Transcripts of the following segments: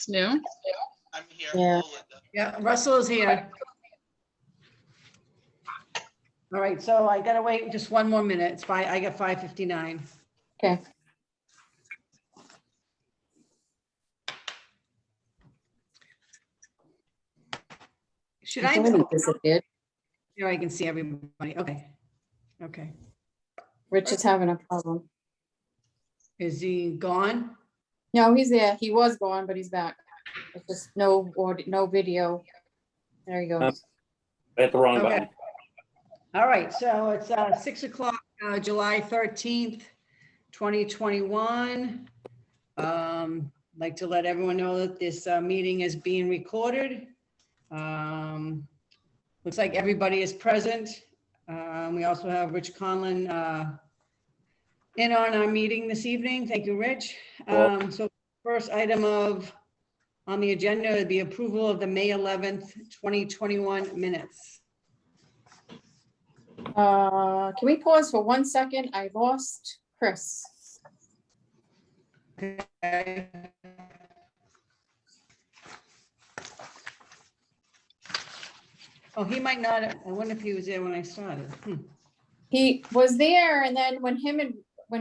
That's new. I'm here. Yeah. Hello, Linda. Yeah, Russell is here. All right, so I gotta wait just one more minute. It's fine. I got 5:59. Okay. Should I I? thought he disappeared. Here I can see everybody. Okay. Okay. Rich is having a problem. Is he gone? No, he's there. He was gone, but he's back. It's just no audio, no video. There he goes. Hit the wrong Okay. button. All right, so it's 6 o'clock, July 13th, 2021. Like to let everyone know that this meeting is being recorded. Looks like everybody is present. We also have Rich Conlon in on our meeting this evening. Thank you, Rich. So first item on the agenda would be approval of the May 11th, 2021 minutes. Can we pause for 1 second? I lost Chris. Okay. Oh, he might not, I wonder if he was there when I started. He was there, and then when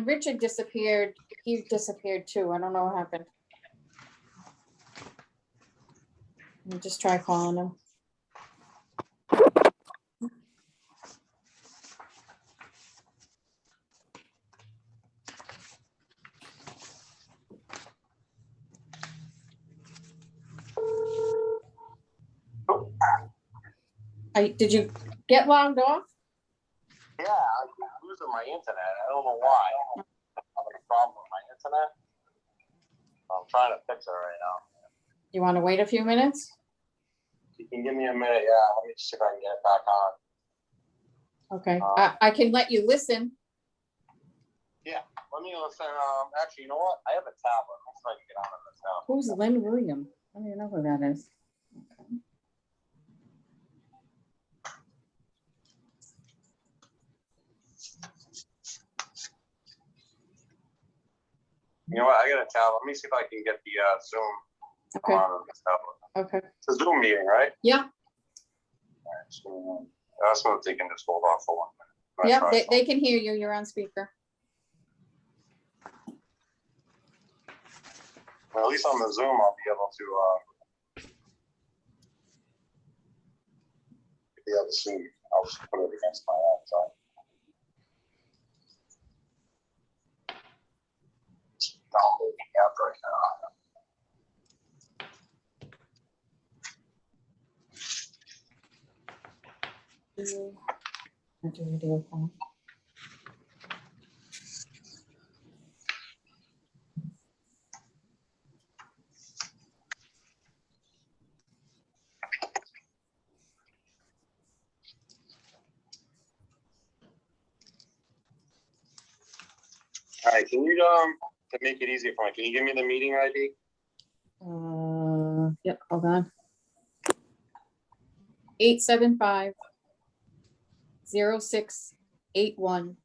Richard disappeared, he disappeared too. I don't know what happened. Let me just try calling him. Did you get logged off? Yeah, I keep losing my internet. I don't know why. I'm having a problem with my internet. I'm trying to fix it right now. You want to wait a few minutes? You can give me a minute. Yeah, let me see if I can get it back on. Okay, I can let you listen. Yeah, let me listen. Actually, you know what? I have a tablet. Let's see if I can get on this now. Who's Lynn William? I don't even know who that is. Okay. You know what? I got a tablet. Let me see if I can get the Zoom Okay. on this tablet. Okay. It's a Zoom meeting, right? Yeah. All right. So that's what they can just hold off for 1 minute. Yeah, Try they can hear you. You're on speaker. Well, at least on the Zoom, I'll be able to see. I'll just put it against my laptop. Downloading the app right now. Enter video call. All right, can you to make it easier for me, can you give me the meeting ID? Yep, hold on. 875 0681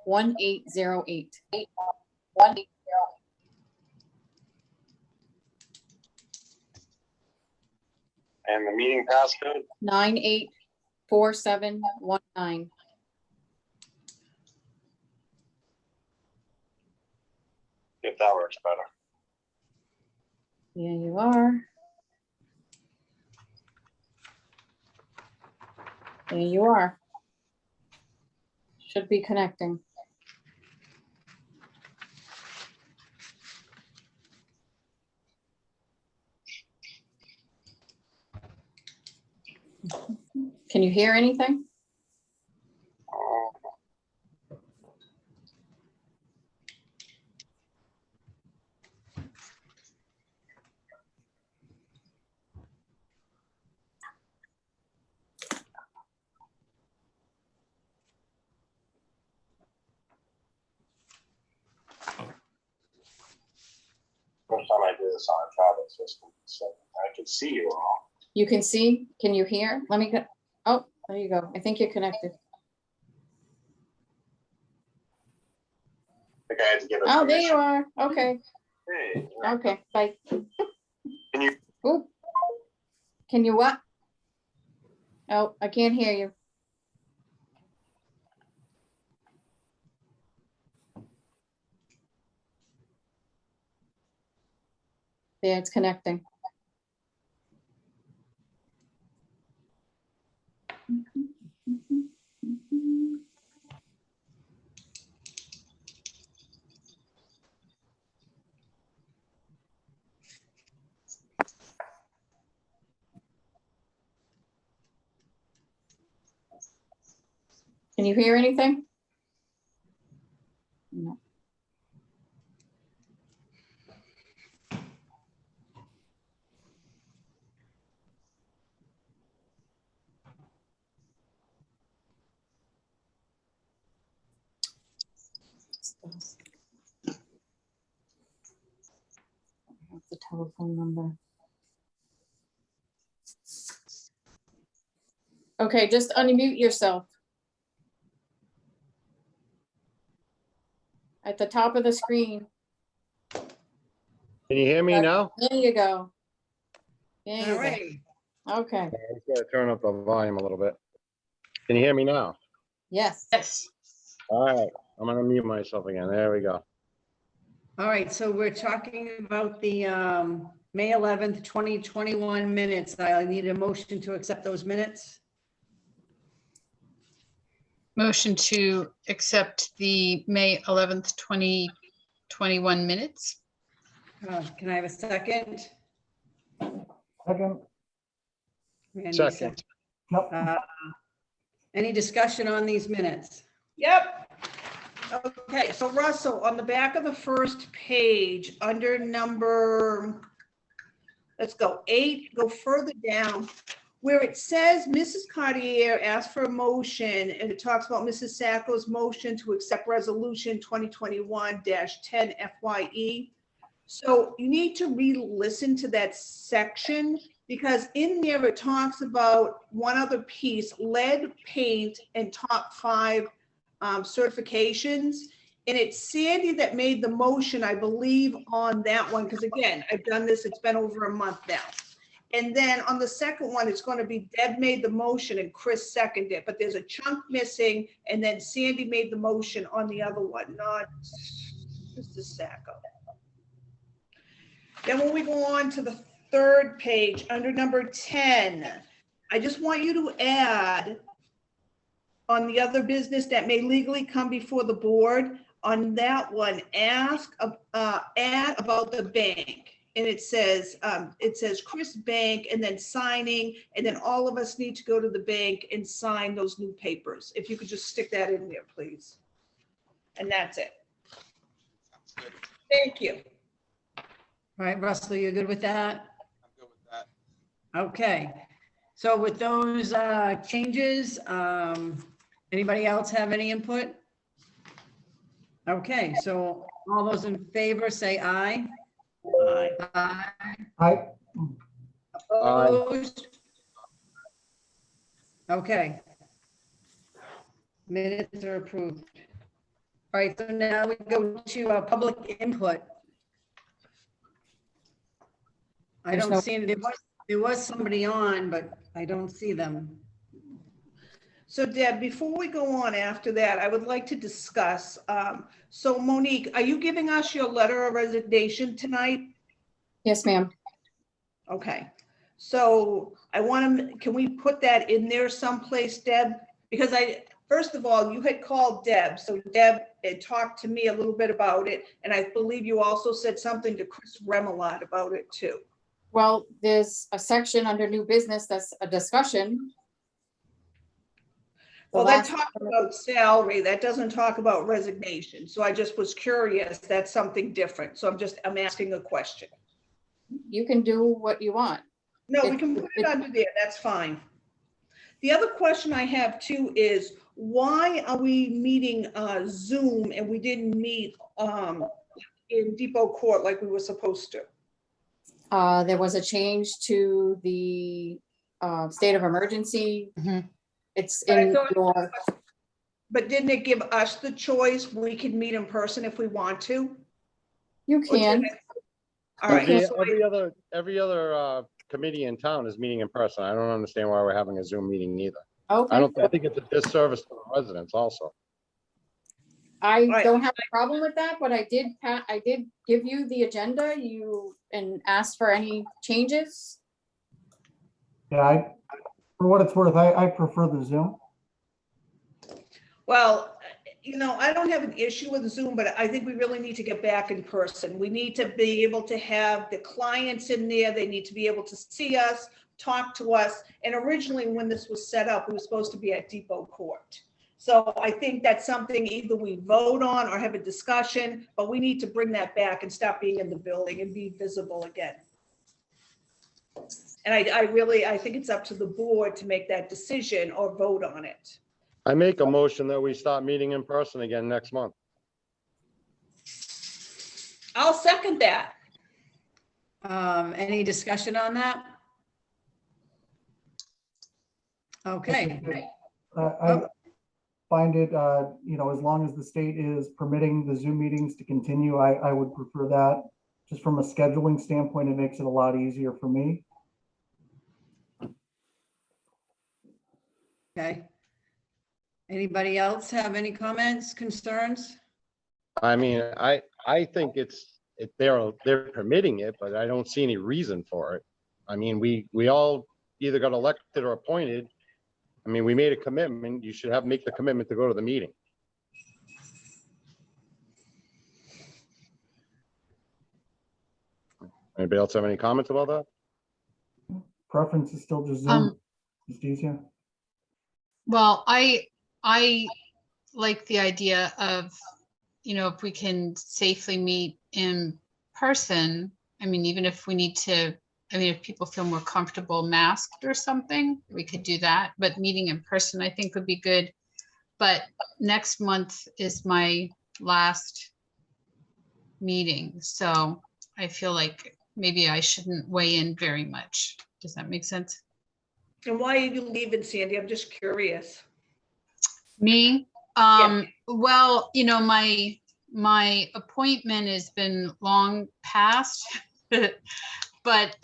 1808. And the meeting passcode? 984719. If that works better. Yeah, you are. There you are. Should be connecting. Can you hear anything? First time I do this on a tablet system, so I can see you all. You can see? Can you hear? Let me go. Oh, there you go. I think you're connected. I think I had to give it. Oh, there you are. Okay. Hey, Okay. Bye. you, Ooh. Can you what? Oh, I can't hear you. Yeah, it's connecting. Can you hear anything? No. What's the telephone number? Okay, just unmute yourself. At the top of the screen. Can you hear me now? There you go. There you All go. right. Okay, I'm just gonna turn up the volume a little bit. Can you hear me now? yes. Yes. All right, I'm gonna mute myself again. There we go. All right, so we're talking about the May 11th, 2021 minutes. I need a motion to accept those minutes. Motion to accept the May 11th, 2021 minutes. Can I have a second? Second. Randy, Second. Nope. Any discussion on these minutes? Yep. Okay, so Russell, on the back of the first page, under number, let's go 8, go further down, where it says Mrs. Cartier asked for a motion, and it talks about Mrs. Sacco's motion to accept resolution 2021-10 FYE. So you need to re-listen to that section, because in there it talks about one other piece, lead paint and top 5 certifications. And it's Sandy that made the motion, I believe, on that one, because again, I've done this, it's been over a month now. And then on the second one, it's going to be Deb made the motion and Chris seconded it, but there's a chunk missing, and then Sandy made the motion on the other one, not Mr. Sacco. Then when we go on to the third page, under number 10, I just want you to add on the other business that may legally come before the board, on that one, add about the bank. And it says Chris Bank, and then signing, and then all of us need to go to the bank and sign those new papers. If you could just stick that in there, please. And that's it. Thank you. All right, Russell, you're good with that? I'm good with that. Okay. So with those changes, anybody else have any input? Okay, so all those in favor say aye. Aye. Aye. Aye. Opposed? Okay. Minutes are approved. All right, so now we go to public input. I There's don't no- see any, there was somebody on, but I don't see them. So Deb, before we go on after that, I would like to discuss, so Monique, are you giving us your letter of resignation tonight? Yes, ma'am. Okay, so I want to, can we put that in there someplace, Deb? Because first of all, you had called Deb, so Deb had talked to me a little bit about it, and I believe you also said something to Chris Remillard about it too. Well, there's a section under new business that's a discussion. Well, that talks about salary, that doesn't talk about resignation, so I just was curious, that's something different, so I'm asking a question. You can do what you want. No, we can put it under there, that's fine. The other question I have too is, why are we meeting Zoom and we didn't meet in Depot Court like we were supposed to? There was a change to the state of emergency. Mhm. It's But I in thought- your, But didn't it give us the choice, we can meet in person if we want to? you Or can. All right. Okay. Every other committee in town is meeting in person. I don't understand why we're having a Zoom meeting either. Okay, I think it's a disservice to the residents also. I Right. don't have a problem with that, but I did give you the agenda, and asked for any changes. Yeah, for what it's worth, I prefer the Zoom. Well, I don't have an issue with Zoom, but I think we really need to get back in person. We need to be able to have the clients in there. They need to be able to see us, talk to us. And originally, when this was set up, it was supposed to be at Depot Court. So I think that's something either we vote on or have a discussion, but we need to bring that back and stop being in the building and be visible again. And I think it's up to the board to make that decision or vote on it. I make a motion that we start meeting in person again next month. I'll second that. Any discussion on that? Okay. I find it, as long as the state is permitting the Zoom meetings to continue, I would prefer that. Just from a scheduling standpoint, it makes it a lot easier for me. Okay. Anybody else have any comments, concerns? I mean, I think they're permitting it, but I don't see any reason for it. I mean, we all either got elected or appointed. I mean, we made a commitment. You should make the commitment to go to the meeting. Anybody else have any comments about that? Preference is still just Zoom. Just easier. Well, I like the idea of, if we can safely meet in person. I mean, even if we need to, if people feel more comfortable masked or something, we could do that. But meeting in person, I think would be good. But next month is my last meeting. So I feel like maybe I shouldn't weigh in very much. Does that make sense? And why are you leaving, Sandy? I'm just curious. Me? Well, my appointment has been long past, but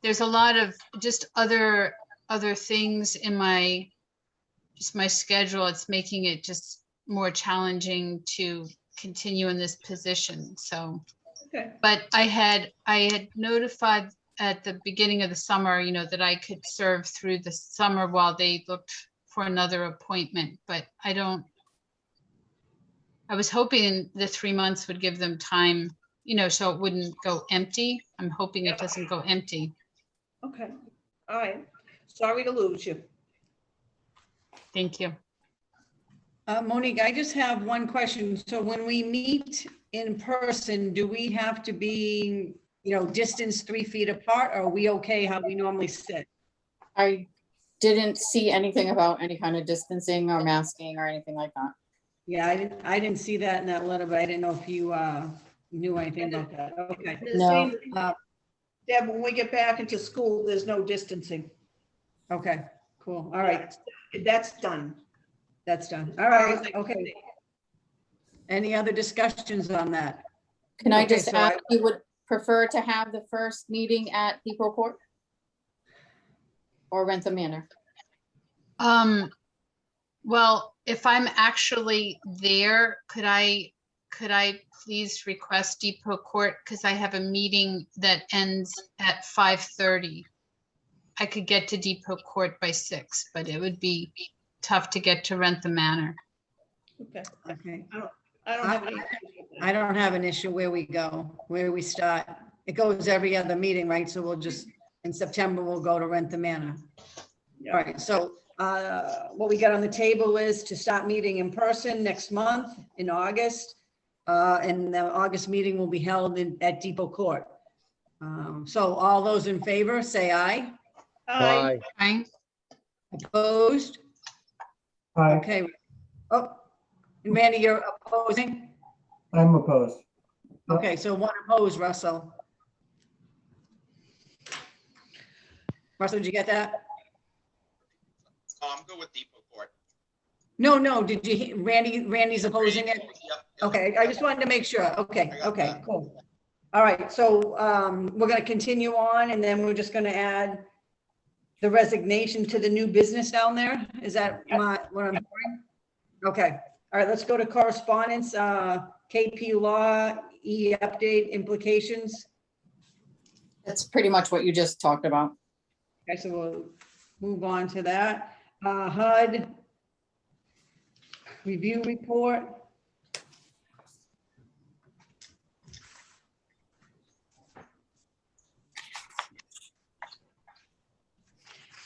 there's a lot of just other things in my schedule. It's making it just more challenging to continue in this position. So, Okay. but I had notified at the beginning of the summer, that I could serve through the summer while they looked for another appointment, but I was hoping the 3 months would give them time, so it wouldn't go empty. I'm hoping it doesn't go empty. Okay. All right. Sorry to lose you. Thank you. Monique, I just have one question. So when we meet in person, do we have to be, distance 3 feet apart, or are we okay how we normally sit? I didn't see anything about any kind of distancing or masking or anything like that. Yeah, I didn't see that in that letter, but I didn't know if you knew anything about that. Okay. No. Deb, when we get back into school, there's no distancing. Okay, cool. All right. That's done. That's done. All right. Okay. Any other discussions on that? Can I Okay, just so ask, you would prefer to have the first meeting at Depot Court? Or Rentham Manor? Well, if I'm actually there, could I please request Depot Court? Because I have a meeting that ends at 5:30. I could get to Depot Court by 6, but it would be tough to get to Rentham Manor. Okay. Okay. I don't have an issue where we go, where we start. It goes every other meeting, right? So we'll just, in September, we'll go to Rentham Manor. All right, so what we got on the table is to start meeting in person next month in August. And the August meeting will be held at Depot Court. So all those in favor, say aye. Aye. Fine. Opposed? Aye, Okay. Oh, and Randy, you're opposing? I'm opposed. Yep. Okay, so one opposed, Russell. Russell, did you get that? Oh, I'm good with Depot Court. No, did you, Randy's opposing it? Yep. Okay, I just wanted to make sure. Okay, cool. All right, so we're gonna continue on and then we're just gonna add the resignation to the new business down there? Is that what I'm hearing? Okay, all right, let's go to correspondence, KP Law, update implications. That's pretty much what you just talked about. Okay, so we'll move on to that. HUD review report.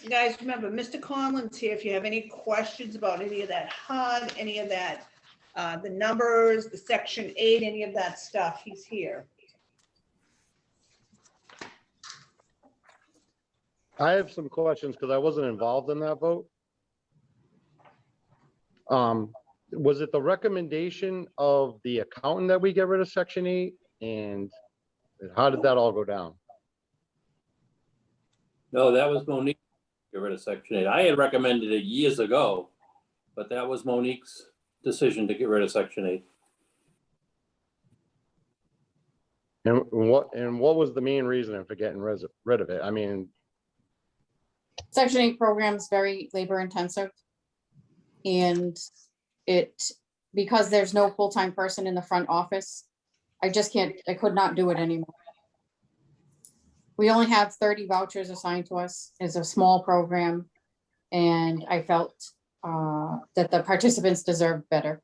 Guys, remember, Mr. Conlon's here if you have any questions about any of that HUD, any of that, the numbers, the Section 8, any of that stuff, he's here. I have some questions because I wasn't involved in that vote. Was it the recommendation of the accountant that we get rid of Section 8? And how did that all go down? No, that was Monique, get rid of Section 8. I had recommended it years ago, but that was Monique's decision to get rid of Section 8. And what was the main reason for getting rid of it? I mean, Section 8 program is very labor intensive. And because there's no full-time person in the front office, I could not do it anymore. We only have 30 vouchers assigned to us. It's a small program. And I felt that the participants deserved better.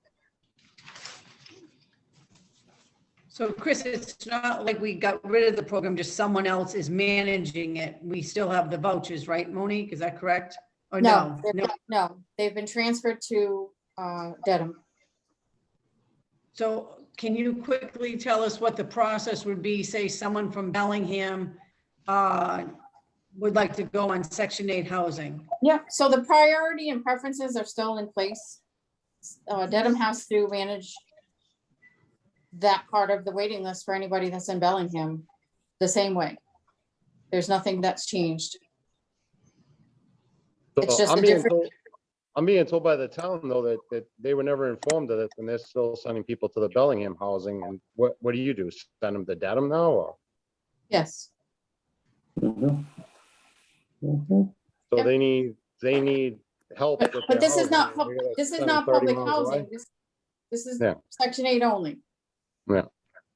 So Chris, it's not like we got rid of the program, just someone else is managing it. We still have the vouchers, right, Monique? Is that correct? Or No, no? no, they've been transferred to Dedham. So can you quickly tell us what the process would be? Say someone from Bellingham would like to go on Section 8 housing. Yeah, so the priority and preferences are still in place. Dedham has to manage that part of the waiting list for anybody that's in Bellingham the same way. There's nothing that's changed. It's just I'm being told by the town though that they were never informed of it and they're still sending people to the Bellingham housing. And what do you do? Send them to Dedham now? Or? Yes. Mhm. Mhm. So Yep. they need help. with But their this is not, housing, and we gotta this is send them not 30 public miles housing. away? This is Yeah. Section 8 only. Yeah.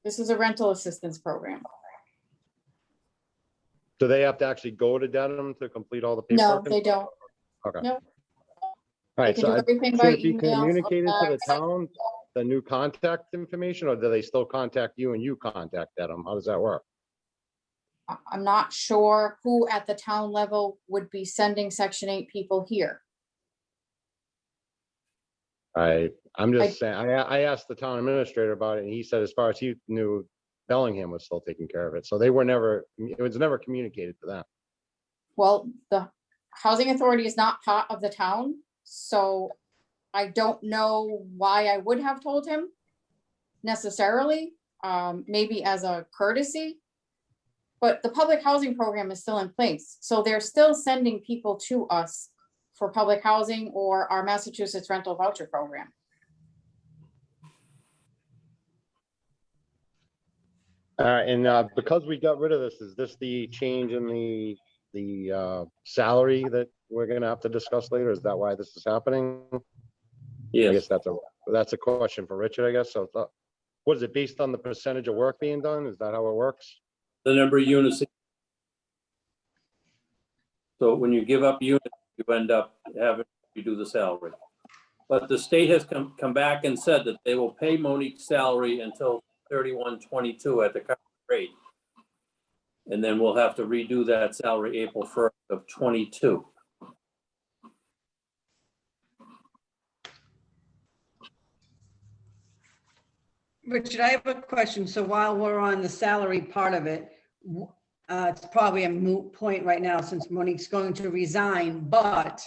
This is a rental assistance program. Do they have to actually go to Dedham to complete all the No, paperwork? they don't. Okay. No. All They right, can so do everything should by it be email. communicated to the fax. town, the new contact information, or do they still contact you and you contact Dedham? How does that work? I'm not sure who at the town level would be sending Section 8 people here. I'm just saying, I asked the town administrator about it and he said as far as he knew, Bellingham was still taking care of it. So it was never communicated to them. Well, the housing authority is not part of the town, so I don't know why I would have told him necessarily, maybe as a courtesy. But the public housing program is still in place, so they're still sending people to us for public housing or our Massachusetts rental voucher program. And because we got rid of this, is this the change in the salary that we're gonna have to discuss later? Is that why this is happening? I Yes, guess that's a question for Richard, I guess. So what is it, based on the percentage of work being done? Is that how it works? the number of units. So when you give up units, you end up having to do the salary. But the state has come back and said that they will pay Monique's salary until 31/22 at the current rate. And then we'll have to redo that salary April 1st of 22. Richard, I have a question. So while we're on the salary part of it, it's probably a moot point right now since Monique's going to resign, but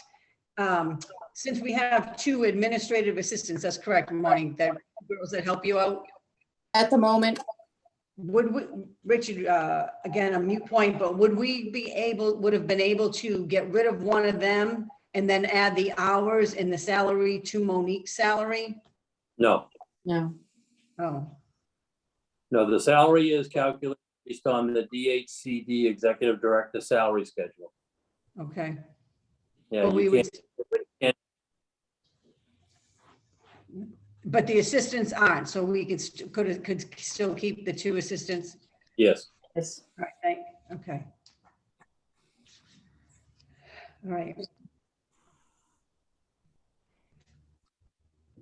since we have 2 administrative assistants, that's correct, Monique, that girls that help you out, At the moment, would we, Richard, again, a moot point, but would have been able to get rid of one of them and then add the hours and the salary to Monique's salary? No, no. Oh. No, the salary is calculated based on the DHCD Executive Director salary schedule. Okay. Yeah, But we you would, can't, but the assistants aren't, so we could still keep the 2 assistants. yes. Yes. All right, okay. All right.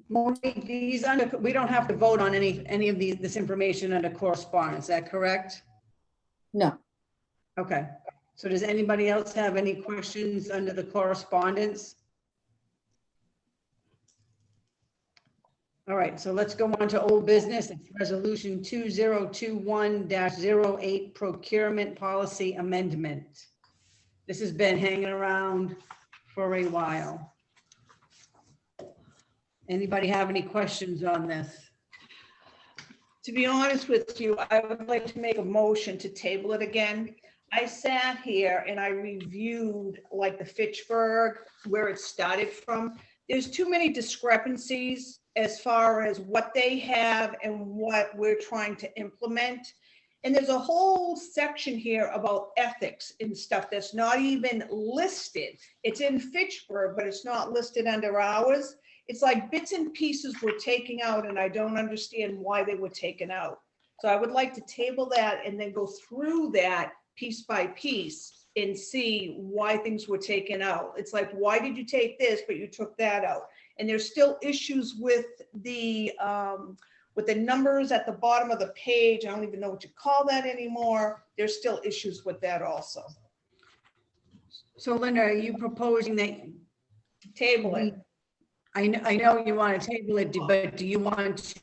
Monique, we don't have to vote on any of this information under correspondence, is that correct? No. Okay, so does anybody else have any questions under the correspondence? All right, so let's go on to old business. It's resolution 2021-08 procurement policy amendment. This has been hanging around for a while. Anybody have any questions on this? To be honest with you, I would like to make a motion to table it again. I sat here and I reviewed like the Fitchburg, where it started from. There's too many discrepancies as far as what they have and what we're trying to implement. And there's a whole section here about ethics and stuff that's not even listed. It's in Fitchburg, but it's not listed under ours. It's like bits and pieces we're taking out, and I don't understand why they were taken out. So I would like to table that and then go through that piece by piece and see why things were taken out. It's like, why did you take this, but you took that out? And there's still issues with the numbers at the bottom of the page. I don't even know what you call that anymore. There's still issues with that also. So Linda, are you proposing that? Table it. I know you want to table it, but do you want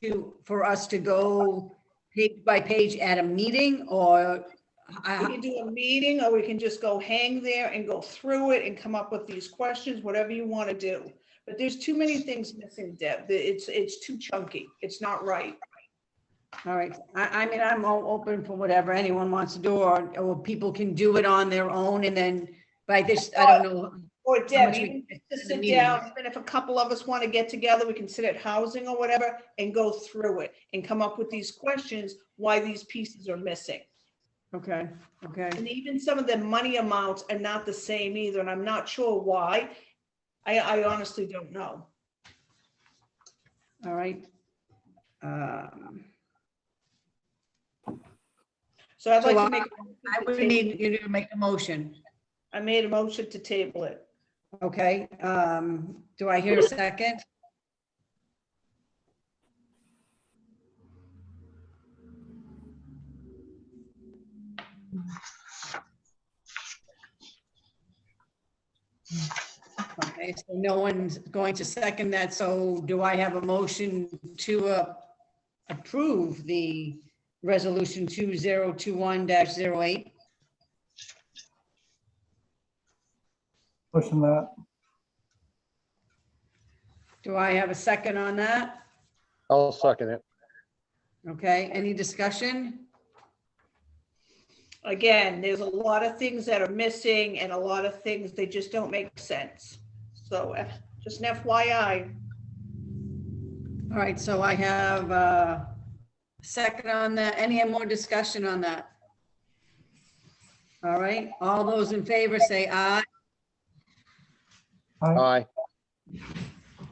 for us to go page by page at a meeting, or? We can do a meeting, or we can just go hang there and go through it and come up with these questions, whatever you want to do. But there's too many things missing, Deb. It's too chunky. It's not right. All right, I mean, I'm all open for whatever anyone wants to do, or people can do it on their own, and then by this, I don't know. Or Deb, much we even can to in the sit meeting. down, even if a couple of us want to get together, we can sit at housing or whatever and go through it and come up with these questions, why these pieces are missing. Okay, okay. And even some of the money amounts are not the same either, and I'm not sure why. I honestly don't know. All right. So I'd like So to make. I would need you to make a motion. I made a motion to table it. Okay, do I hear a second? Okay, so no one's going to second that, so do I have a motion to approve the resolution 2021-08? Pushing that. Do I have a second on that? I'll second it. Okay, any discussion? Again, there's a lot of things that are missing and a lot of things, they just don't make sense. So just an FYI. All right, so I have a second on that. Any more discussion on that? All right, all those in favor say aye. Aye. Aye.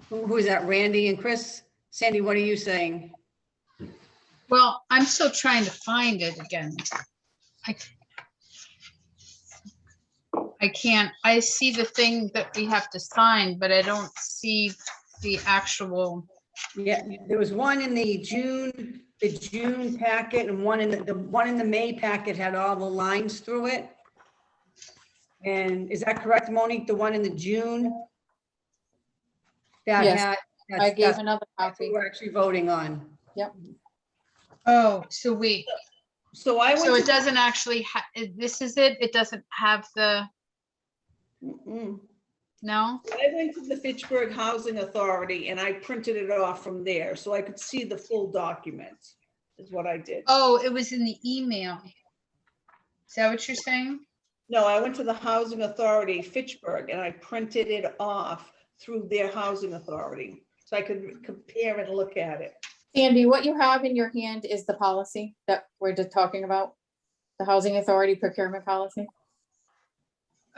Who is that, Randy and Chris? Sandy, what are you saying? Well, I'm still trying to find it again. I can't, I see the thing that we have to sign, but I don't see the actual. Yeah, there was one in the June packet, and one in the one in the May packet had all the lines through it. And is that correct, Monique? The one in the June? That Yes, had, I gave that's another what copy. we're actually voting on. Yep. Oh, so we, So I so went it to. doesn't actually, this is it? It doesn't have the, Mm-mm. no? I went to the Fitchburg Housing Authority and I printed it off from there so I could see the full document, is what I did. Oh, it was in the email. Is that what you're saying? No, I went to the Housing Authority, Fitchburg, and I printed it off through their housing authority. So I could compare and look at it. Sandy, what you have in your hand is the policy that we're just talking about, the Housing Authority procurement policy,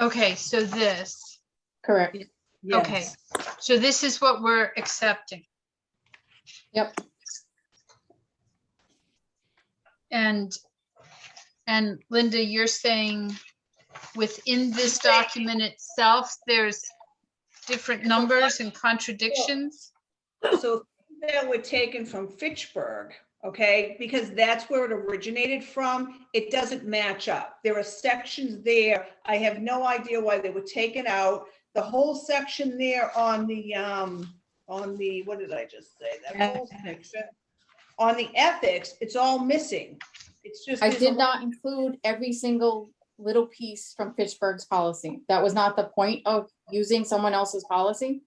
Okay, so this, correct? okay, Yes. so this is what we're accepting. Yep, And Linda, you're saying within this document itself, there's different numbers and contradictions? So that were taken from Fitchburg, okay, because that's where it originated from. It doesn't match up. There are sections there. I have no idea why they were taken out. The whole section there on the, what did I just say? That whole section on the ethics, it's all missing. It's just. I there's a did not include every single little piece from Fitchburg's policy. That was not the point of using someone else's policy.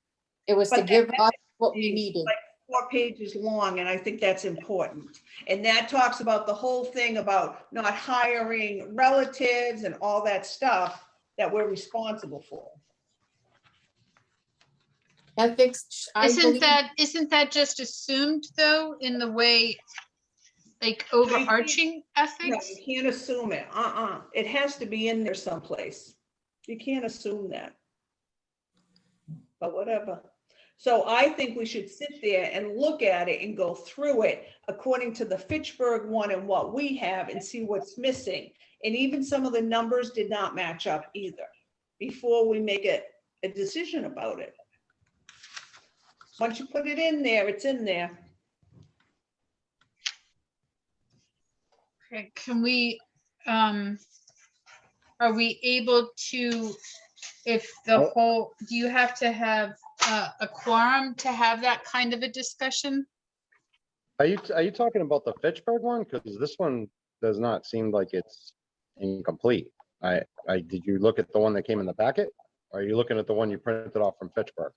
It was to But give that us what we is needed. like 4 pages long, and I think that's important. And that talks about the whole thing about not hiring relatives and all that stuff that we're responsible for. Ethics, I believe, Isn't that just assumed though, in the way, like overarching No, ethics? you can't assume it. It has to be in there someplace. You can't assume that. But whatever. So I think we should sit there and look at it and go through it according to the Fitchburg one and what we have and see what's missing. And even some of the numbers did not match up either before we make a decision about it. Once you put it in there, it's in there. Okay, can we, are we able to, if the whole, do you have to have a quorum to have that kind of a discussion? Are you talking about the Fitchburg one? Because this one does not seem like it's incomplete. Did you look at the one that came in the packet? Or are you looking at the one you printed off from Fitchburg?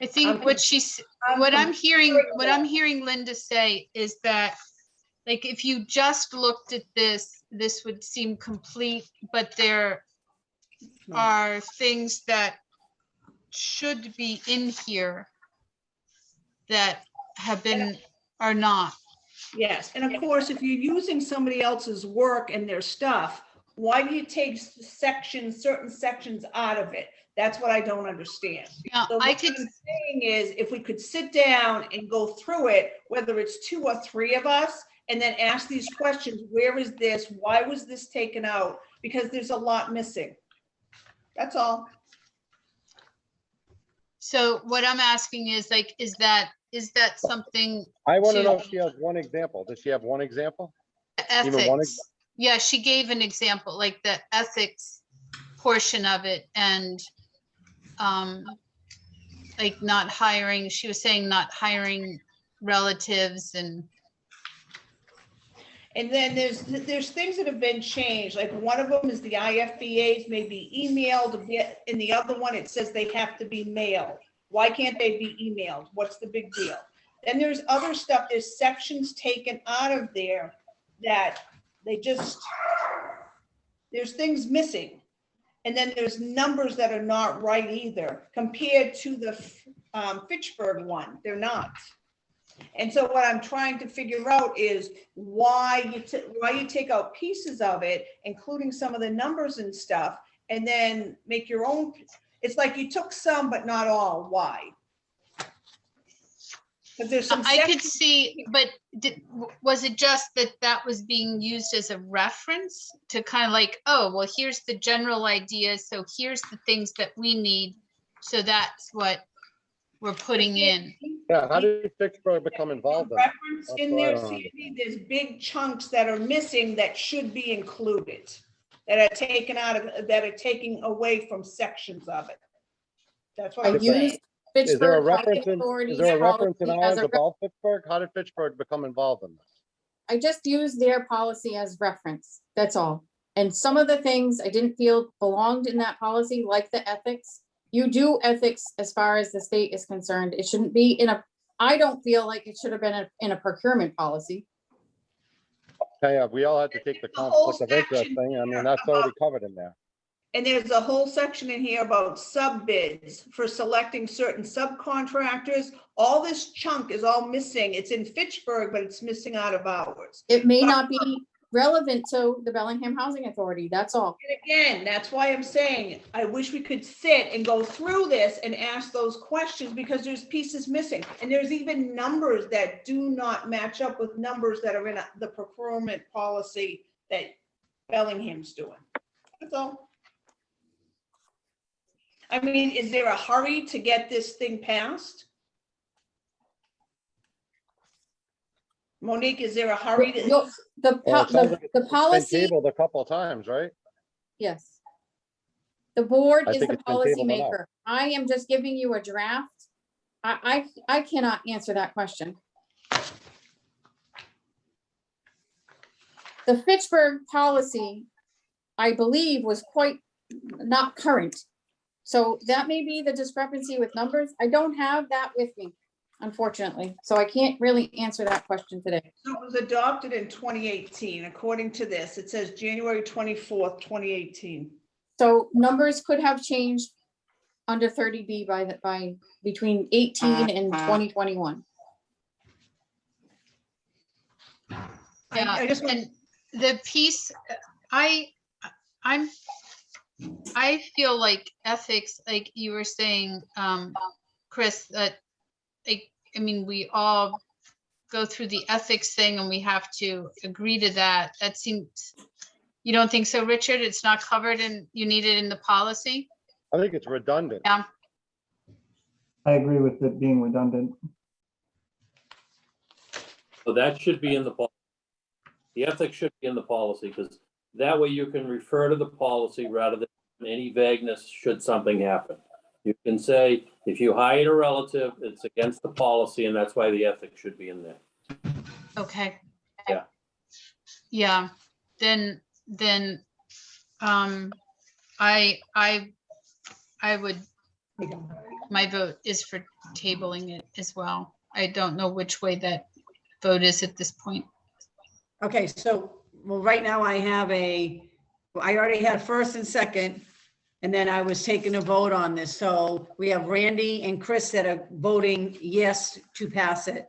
I think what I'm hearing Linda say is that, like, if you just looked at this, this would seem complete, but there are things that should be in here that have been, are not. Yes, and of course, if you're using somebody else's work and their stuff, why do you take sections, certain sections out of it? That's what I don't understand. Now, So I what could, I'm saying is, if we could sit down and go through it, whether it's 2 or 3 of us, and then ask these questions, where is this? Why was this taken out? Because there's a lot missing. That's all. so what I'm asking is like, is that something I want to to- know if she has one example. Does she have one example? Even one ethics? Yeah, she gave an example, like the ethics portion of it, and like not hiring, she was saying not hiring relatives and And then there's things that have been changed, like one of them is the IFBAs may be emailed, and the other one, it says they have to be mailed. Why can't they be emailed? What's the big deal? Then there's other stuff, there's sections taken out of there that they just, there's things missing. And then there's numbers that are not right either, compared to the Fitchburg one, they're not. And so what I'm trying to figure out is why you take out pieces of it, including some of the numbers and stuff, and then make your own. It's like you took some, but not all. Why? Because there's some. I could see, but was it just that was being used as a reference to kind of like, oh, well, here's the general idea, so here's the things that we need, so that's what we're putting in. Yeah, how did Fitchburg become involved in it? Reference That's in what I there, don't Sandy, there's big chunks that are missing that should be included, that are taken out of, that are taking away from sections of it. That's what I I'm saying. used Is there a Fitchburg reference Housing in, Authority's is there a reference in policy as ours a about Fitchburg? How did Fitchburg become involved in this? I just used their policy as reference, that's all. And some of the things I didn't feel belonged in that policy, like the ethics. You do ethics as far as the state is concerned. It shouldn't be in a, I don't feel like it should have been in a procurement policy. Yeah, we all had to take the The whole conflict of interest section thing. I mean, here that's about- already covered in there. And there's a whole section in here about sub bids for selecting certain subcontractors. All this chunk is all missing. It's in Fitchburg, but it's missing out of ours. It may not be relevant to the Bellingham Housing Authority, that's all. And again, that's why I'm saying, I wish we could sit and go through this and ask those questions, because there's pieces missing. And there's even numbers that do not match up with numbers that are in the procurement policy that Bellingham's doing. That's all. I mean, is there a hurry to get this thing passed? Monique, is there a hurry to? You'll- The, Well, po- it sounds like the It's been policy, tabled a couple of times, right? yes. The board I is think the it's been tabled enough. policymaker. I am just giving you a draft. I cannot answer that question. The Fitchburg policy, I believe, was quite not current. So that may be the discrepancy with numbers. I don't have that with me, unfortunately. So I can't really answer that question today. It was adopted in 2018, according to this. It says January 24th, 2018. So numbers could have changed under 30B by between 18 and 2021. Yeah, I just, and the piece, I feel like ethics, like you were saying, Chris, that, like, I mean, we all go through the ethics thing and we have to agree to that. That seems, you don't think so, Richard? It's not covered and you need it in the policy? I think it's redundant. Yeah, I agree with it being redundant. So that should be in the policy. The ethics should be in the policy, because that way you can refer to the policy rather than any vagueness should something happen. You can say, if you hired a relative, it's against the policy, and that's why the ethics should be in there. okay. Yeah. Yeah, then, I would, my vote is for tabling it as well. I don't know which way that vote is at this point. Okay, so, well, right now I have I already had first and second, and then I was taking a vote on this. So we have Randy and Chris that are voting yes to pass it.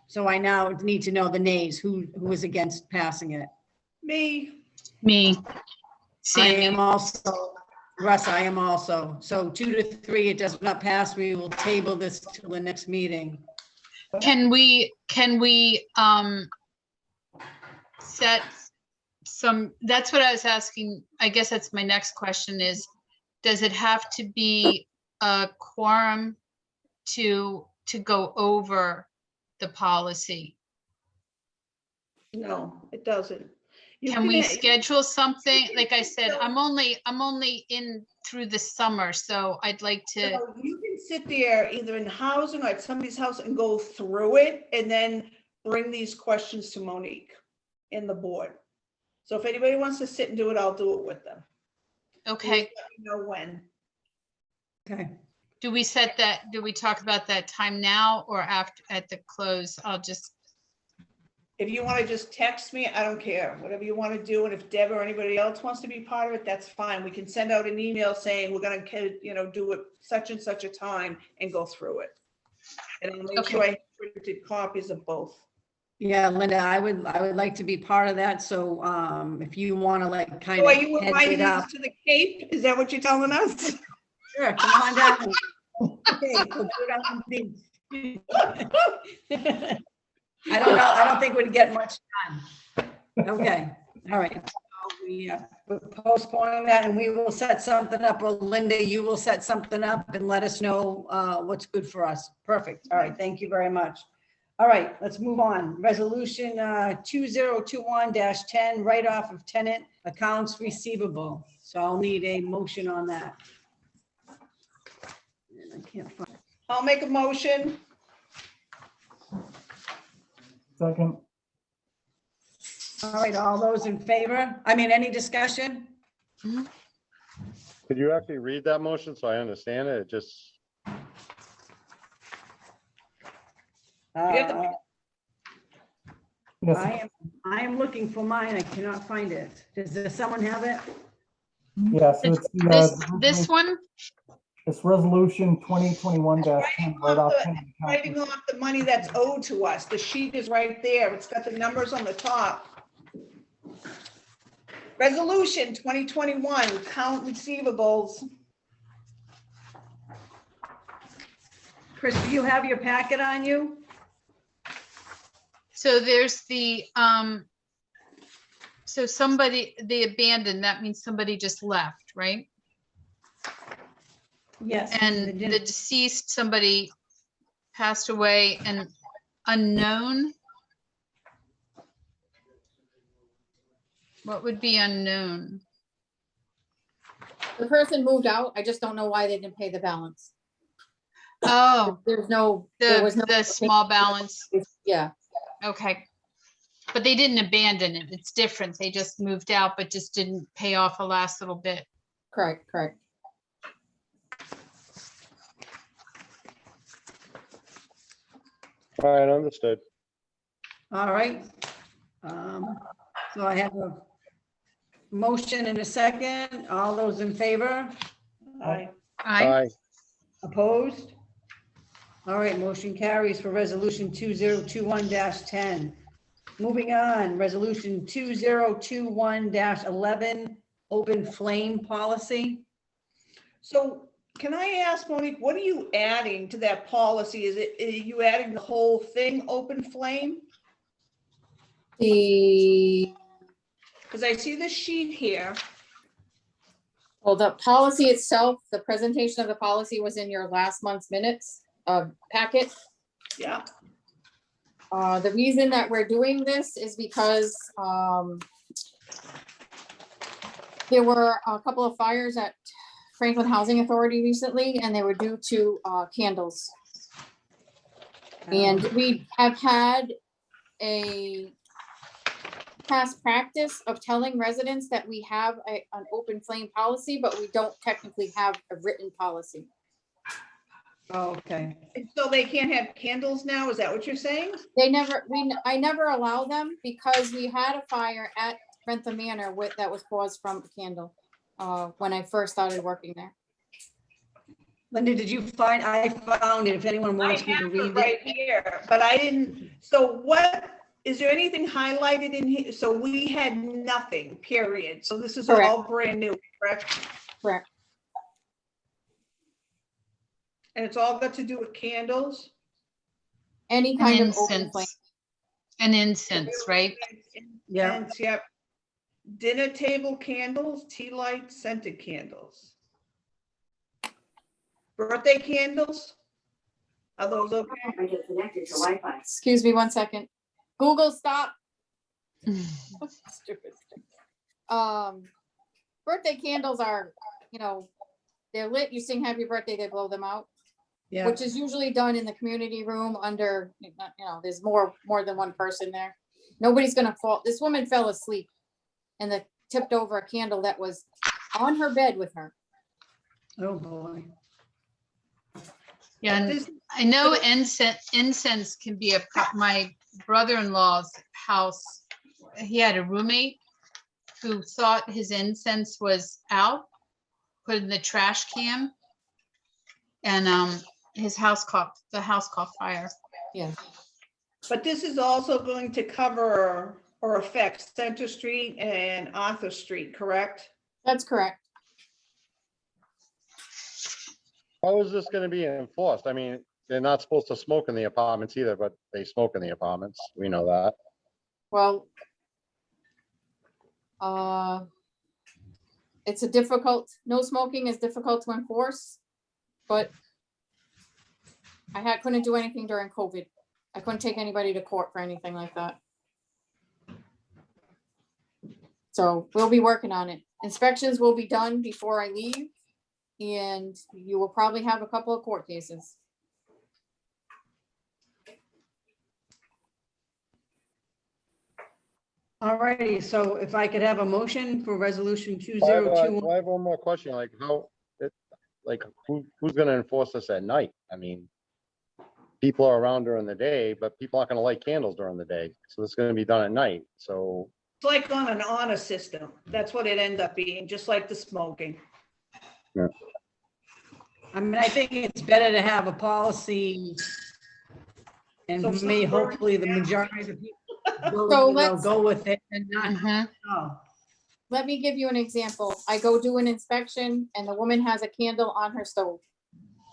So I now need to know the nays, who is against passing it. me, Me. I Sandy. am also, Russ, I am also. So 2 to 3, it does not pass. We will table this till the next meeting. Can we set some, that's what I was asking. I guess that's my next question is, does it have to be a quorum to go over the policy? no, it doesn't. You Can we can- schedule something? Like I said, I'm only in through the summer, so I'd like to, So you can sit there either in housing or at somebody's house and go through it and then bring these questions to Monique in the board. So if anybody wants to sit and do it, I'll do it with them. okay. Let me know when. Okay. Do we set that, do we talk about that time now or after, at the close? I'll just, If you want to just text me, I don't care, whatever you want to do. And if Deb or anybody else wants to be part of it, that's fine. We can send out an email saying we're gonna, do it such and such a time and go through it. And I'll make sure I have printed copies of both. Yeah, Linda, I would like to be part of that. So if you want to like kind So of are you head inviting it up. us to the Cape? Is that what you're telling us? Sure, come on down. Okay, we'll do it on the beach. I don't know, I don't think we'd get much done. Okay, all right. So we're postponing that and we will set something up. Or Linda, you will set something up and let us know what's good for us. Perfect. All right, thank you very much. All right, let's move on. Resolution 2021-10, write-off of tenant accounts receivable. So I'll need a motion on that. And I can't find. I'll make a motion. Second, All right, all those in favor? I mean, any discussion? Could you actually read that motion so I understand it? It just, Uh, yes, I am looking for mine. I cannot find it. Does someone have it? Yeah, so it's This one? it's resolution 2021-10, right off. Writing off the money that's owed to us. The sheet is right there. It's got the numbers on the top. Resolution 2021, count receivables. Chris, do you have your packet on you? So there's the, so somebody, they abandoned, that means somebody just left, right? Yes. And the deceased, somebody passed away and unknown? What would be unknown? The person moved out. I just don't know why they didn't pay the balance. Oh, There was no. the small balance, Yeah, okay. But they didn't abandon it, it's different, they just moved out, but just didn't pay off the last little bit. correct. All right, understood. All right. So I have a motion and a second. All those in favor? Aye. Aye. Opposed? All right, motion carries for resolution 2021-10. Moving on, resolution 2021-11, open flame policy. So can I ask Monique, what are you adding to that policy? Are you adding the whole thing, open flame? The, Because I see the sheet here. well, the policy itself, the presentation of the policy was in your last month's minutes packet. Yeah. The reason that we're doing this is because there were a couple of fires at Franklin Housing Authority recently, and they were due to candles. And we have had a past practice of telling residents that we have an open flame policy, but we don't technically have a written policy. Oh, okay. So they can't have candles now? Is that what you're saying? I never allow them because we had a fire at Rentham Manor that was caused from a candle when I first started working there. Linda, did you find, I found it, if anyone I wants me to have read it it. right here, but I didn't, so what, is there anything highlighted in here? So we had nothing, period. So this is all brand new, correct? Correct. And it's all got to do with candles? Any kind of open flame. Incense. An incense, right? Yeah. Incense, yep. Dinner table candles, tea lights, scented candles. Birthday candles? Are those okay? Excuse me 1 second. Google, stop. Stupid. Birthday candles are, they're lit. You sing happy birthday, they blow them out. Yeah. Which is usually done in the community room under, there's more than one person there. Nobody's gonna fall. This woman fell asleep and tipped over a candle that was on her bed with her. Oh, boy. Yeah, and I know incense can be my brother-in-law's house. He had a roommate who thought his incense was out, put it in the trash can, and the house caught fire. Yeah. But this is also going to cover or affect Center Street and Arthur Street, correct? That's correct. How is this gonna be enforced? I mean, they're not supposed to smoke in the apartments either, but they smoke in the apartments. We know that. Well, it's no smoking is difficult to enforce, but I couldn't do anything during COVID. I couldn't take anybody to court for anything like that. So we'll be working on it. Inspections will be done before I leave, and you will probably have a couple of court cases. All righty, so if I could have a motion for resolution I 2021. have one more question, who's gonna enforce this at night? I mean, people are around during the day, but people aren't gonna light candles during the day, so it's gonna be done at night. So It's like on an honor system. That's what it ended up being, just like the smoking. Yeah. I mean, I think it's better to have a policy and So may some- hopefully the majority of the people So will, let's- go with it and not, Mhm. oh. Let me give you an example. I go do an inspection and the woman has a candle on her stove.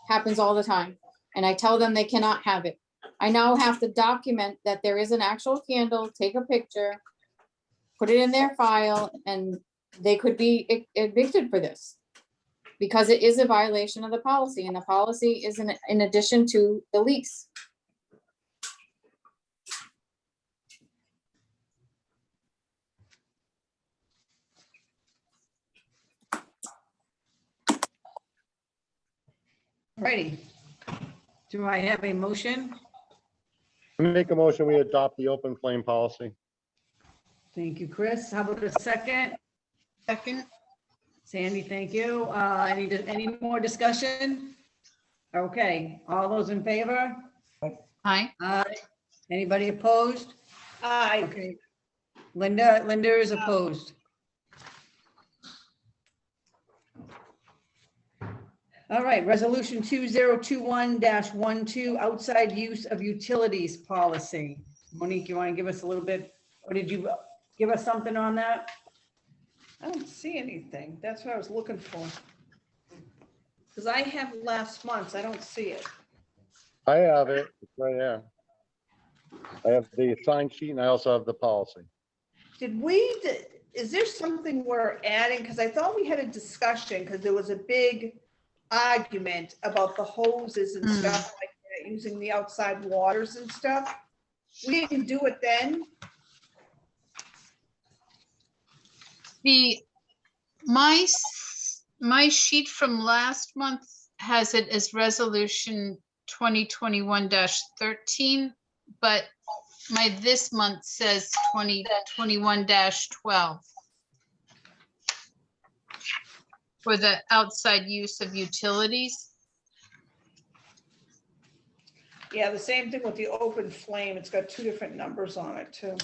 Happens all the time. And I tell them they cannot have it. I now have to document that there is an actual candle, take a picture, put it in their file, and they could be evicted for this. Because it is a violation of the policy, and the policy is in addition to the lease. Righty. Do I have a motion? Make a motion, we adopt the open flame policy. Thank you, Chris. How about a second? Second, Sandy, thank you. Any more discussion? Okay, all those in favor? aye. Aye. Anybody opposed? Aye. Okay. Linda is opposed. All right, resolution 2021-12, outside use of utilities policy. Monique, you want to give us a little bit, or did you give us something on that? I don't see anything. That's what I was looking for. Because I have last month's, I don't see it. I have it, it's right there. I have the sign sheet and I also have the policy. Is there something we're adding? Because I thought we had a discussion, because there was a big argument about the hoses and stuff like that, using the outside waters and stuff. We didn't do it then. My sheet from last month has it as resolution 2021-13, but this month says 2021-12 for the outside use of utilities. Yeah, the same thing with the open flame. It's got two different numbers on it too.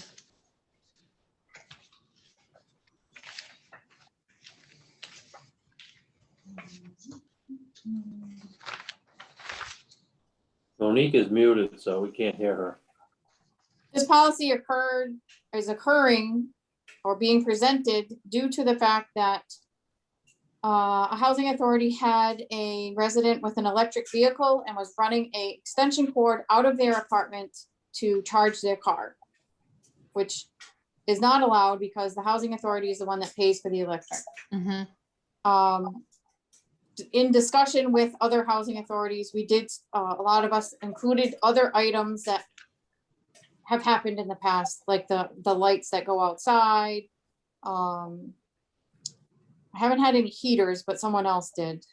Monique is muted, so we can't hear her. This policy is occurring or being presented due to the fact that a housing authority had a resident with an electric vehicle and was running a extension cord out of their apartment to charge their car, which is not allowed because the housing authority is the one that pays for the electric. Mhm. In discussion with other housing authorities, we did, a lot of us included other items that have happened in the past, like the lights that go outside. I haven't had any heaters, but someone else did.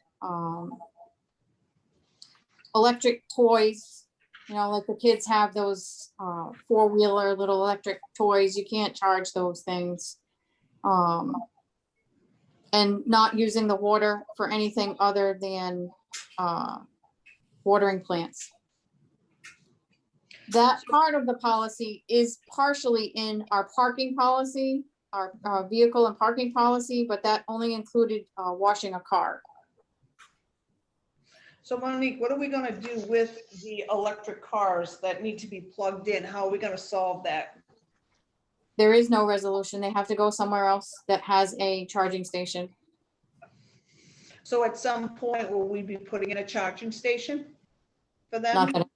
Electric toys, like the kids have those four-wheeler little electric toys. You can't charge those things. And not using the water for anything other than watering plants. That part of the policy is partially in our parking policy, our vehicle and parking policy, but that only included washing a car. So Monique, what are we gonna do with the electric cars that need to be plugged in? How are we gonna solve that? There is no resolution. They have to go somewhere else that has a charging station. So at some point, will we be putting in a charging station for them? Not that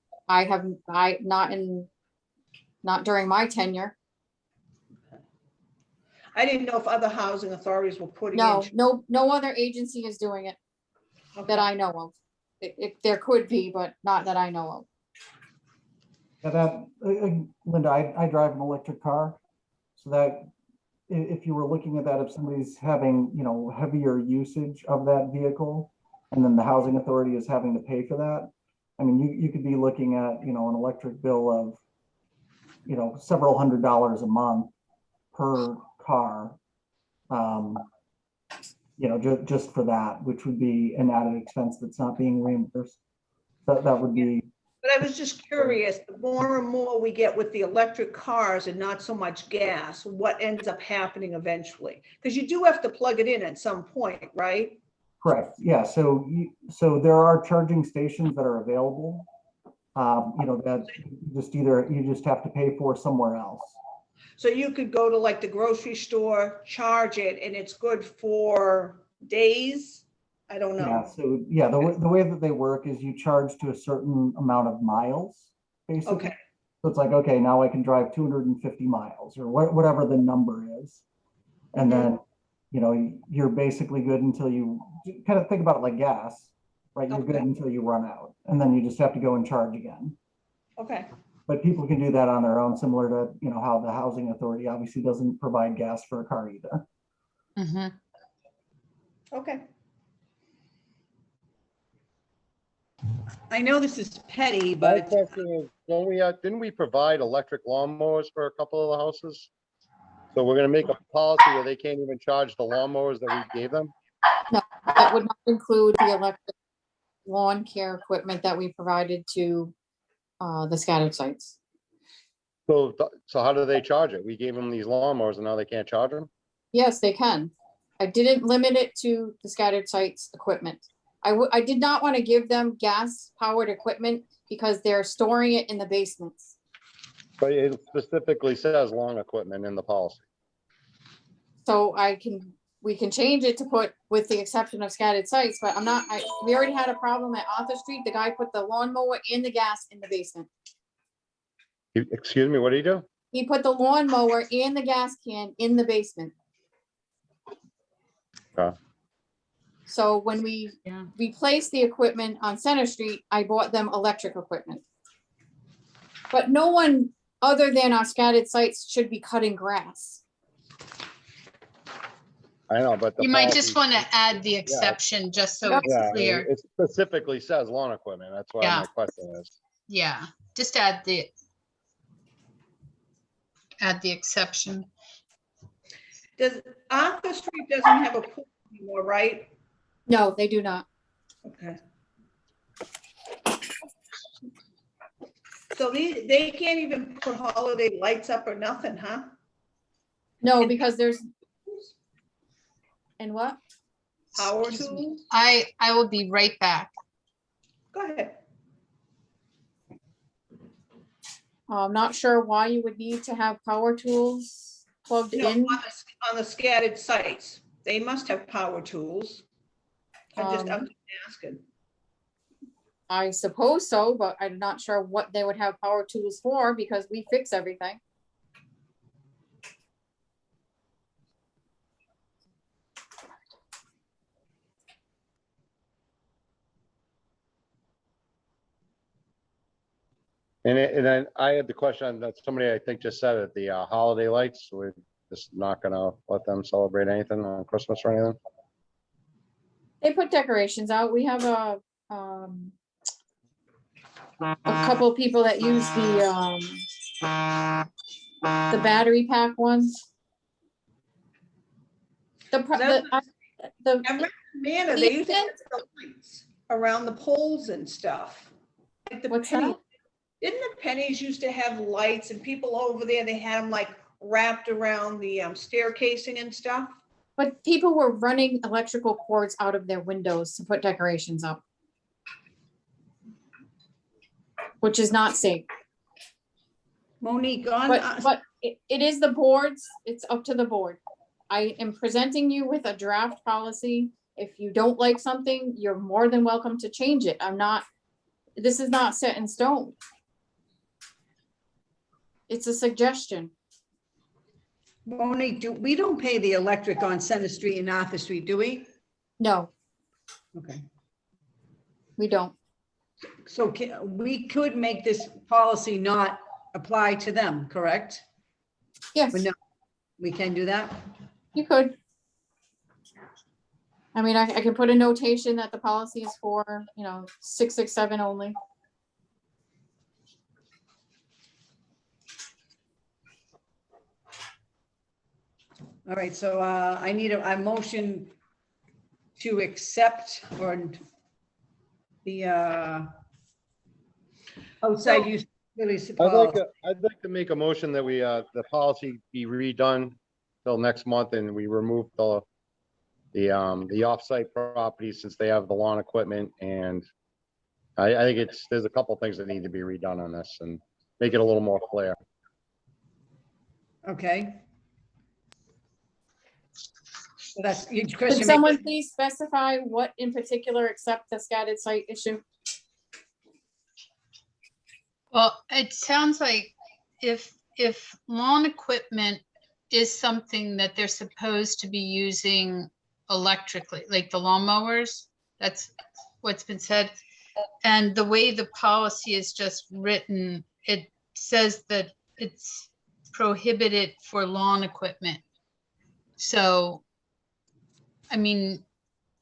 not during my tenure. I didn't know if other housing authorities were putting No, in. no other agency is doing it that I know of. There could be, but not that I know of. Yeah, Linda, I drive an electric car, so that if you were looking at that, if somebody's having, heavier usage of that vehicle, and then the housing authority is having to pay for that, I mean, you could be looking at, an electric bill of, several $100s a month per car. Just for that, which would be an added expense that's not being reimbursed. That would be. But But I was just curious, the more and more we get with the electric cars and not so much gas, what ends up happening eventually? Because you do have to plug it in at some point, right? Correct, yeah, so there are charging stations that are available. That you just have to pay for somewhere else. So you could go to like the grocery store, charge it, and it's good for days? I don't Yeah, know. so yeah, the way that they work is you charge to a certain amount of miles, basically. Okay. So it's like, okay, now I can drive 250 miles or whatever the number is. And then, you're basically good until you kind of think about it like gas, right? You're good Okay. until you run out, and then you just have to go and charge again. Okay. But people can do that on their own, similar to, how the housing authority obviously doesn't provide gas for a car either. Mhm. Okay. I know this is petty, My but question is, didn't we provide electric lawnmowers for a couple of the houses? So we're gonna make a policy where they can't even charge the lawnmowers that we gave them? That would not include the electric lawn care equipment that we provided to the scattered sites. So how do they charge it? We gave them these lawnmowers and now they can't charge them? Yes, they can. I didn't limit it to the scattered sites equipment. I did not want to give them gas powered equipment because they're storing it in the basements. But it specifically says lawn equipment in the policy. So we can change it to put with the exception of scattered sites, but we already had a problem at Arthur Street. The guy put the lawnmower and the gas in the basement. Excuse me, what do you do? He put the lawnmower and the gas can in the basement. Okay. So when we replaced the equipment on Center Street, I bought them electric equipment. But no one other than our scattered sites should be cutting grass. I know, but the You might just policy- want to add the exception, just so it's Yeah, clear. it specifically says lawn equipment. That's why Yeah. my question is. Yeah, just add the exception. does Arthur Street doesn't have a pool anymore, right? No, they do not. Okay. So they can't even put holiday lights up or nothing, huh? No, because there's. And what? Power Excuse me. tools? I will be right back. Go ahead. I'm not sure why you would need to have power tools plugged No, in. on the scattered sites, they must have power tools. I'm just asking. I suppose so, but I'm not sure what they would have power tools for because we fix everything. And then I had the question that somebody I think just said it, the holiday lights, we're just not gonna let them celebrate anything on Christmas or anything. They put decorations out. We have a couple of people that use the battery pack ones. The Manor, they used to have the lights around the poles and stuff. Like the What's penny, that? didn't the pennies used to have lights and people over there, they had them like wrapped around the staircasing and stuff? But people were running electrical cords out of their windows to put decorations up, which is not safe. Monique, But it is the board's, it's up to the board. I am presenting you with a draft policy. If you don't like something, you're more than welcome to change it. This is not set in stone. It's a suggestion. Monique, we don't pay the electric on Center Street and Arthur Street, do we? No, Okay. we don't. So we could make this policy not apply to them, correct? Yes, But no, we can do that? you could. I mean, I can put a notation that the policy is for, 667 only. All right, so I need a motion to accept or the outside use facilities. I'd like to make a motion that we, the policy be redone till next month and we remove the off-site properties since they have the lawn equipment, and I think there's a couple things that need to be redone on this and make it a little more clear. Okay. So that's, Chris, Could you make, someone please specify what in particular except the scattered site issue? Well, it sounds like if lawn equipment is something that they're supposed to be using electrically, like the lawnmowers, that's what's been said. And the way the policy is just written, it says that it's prohibited for lawn equipment. So, I mean,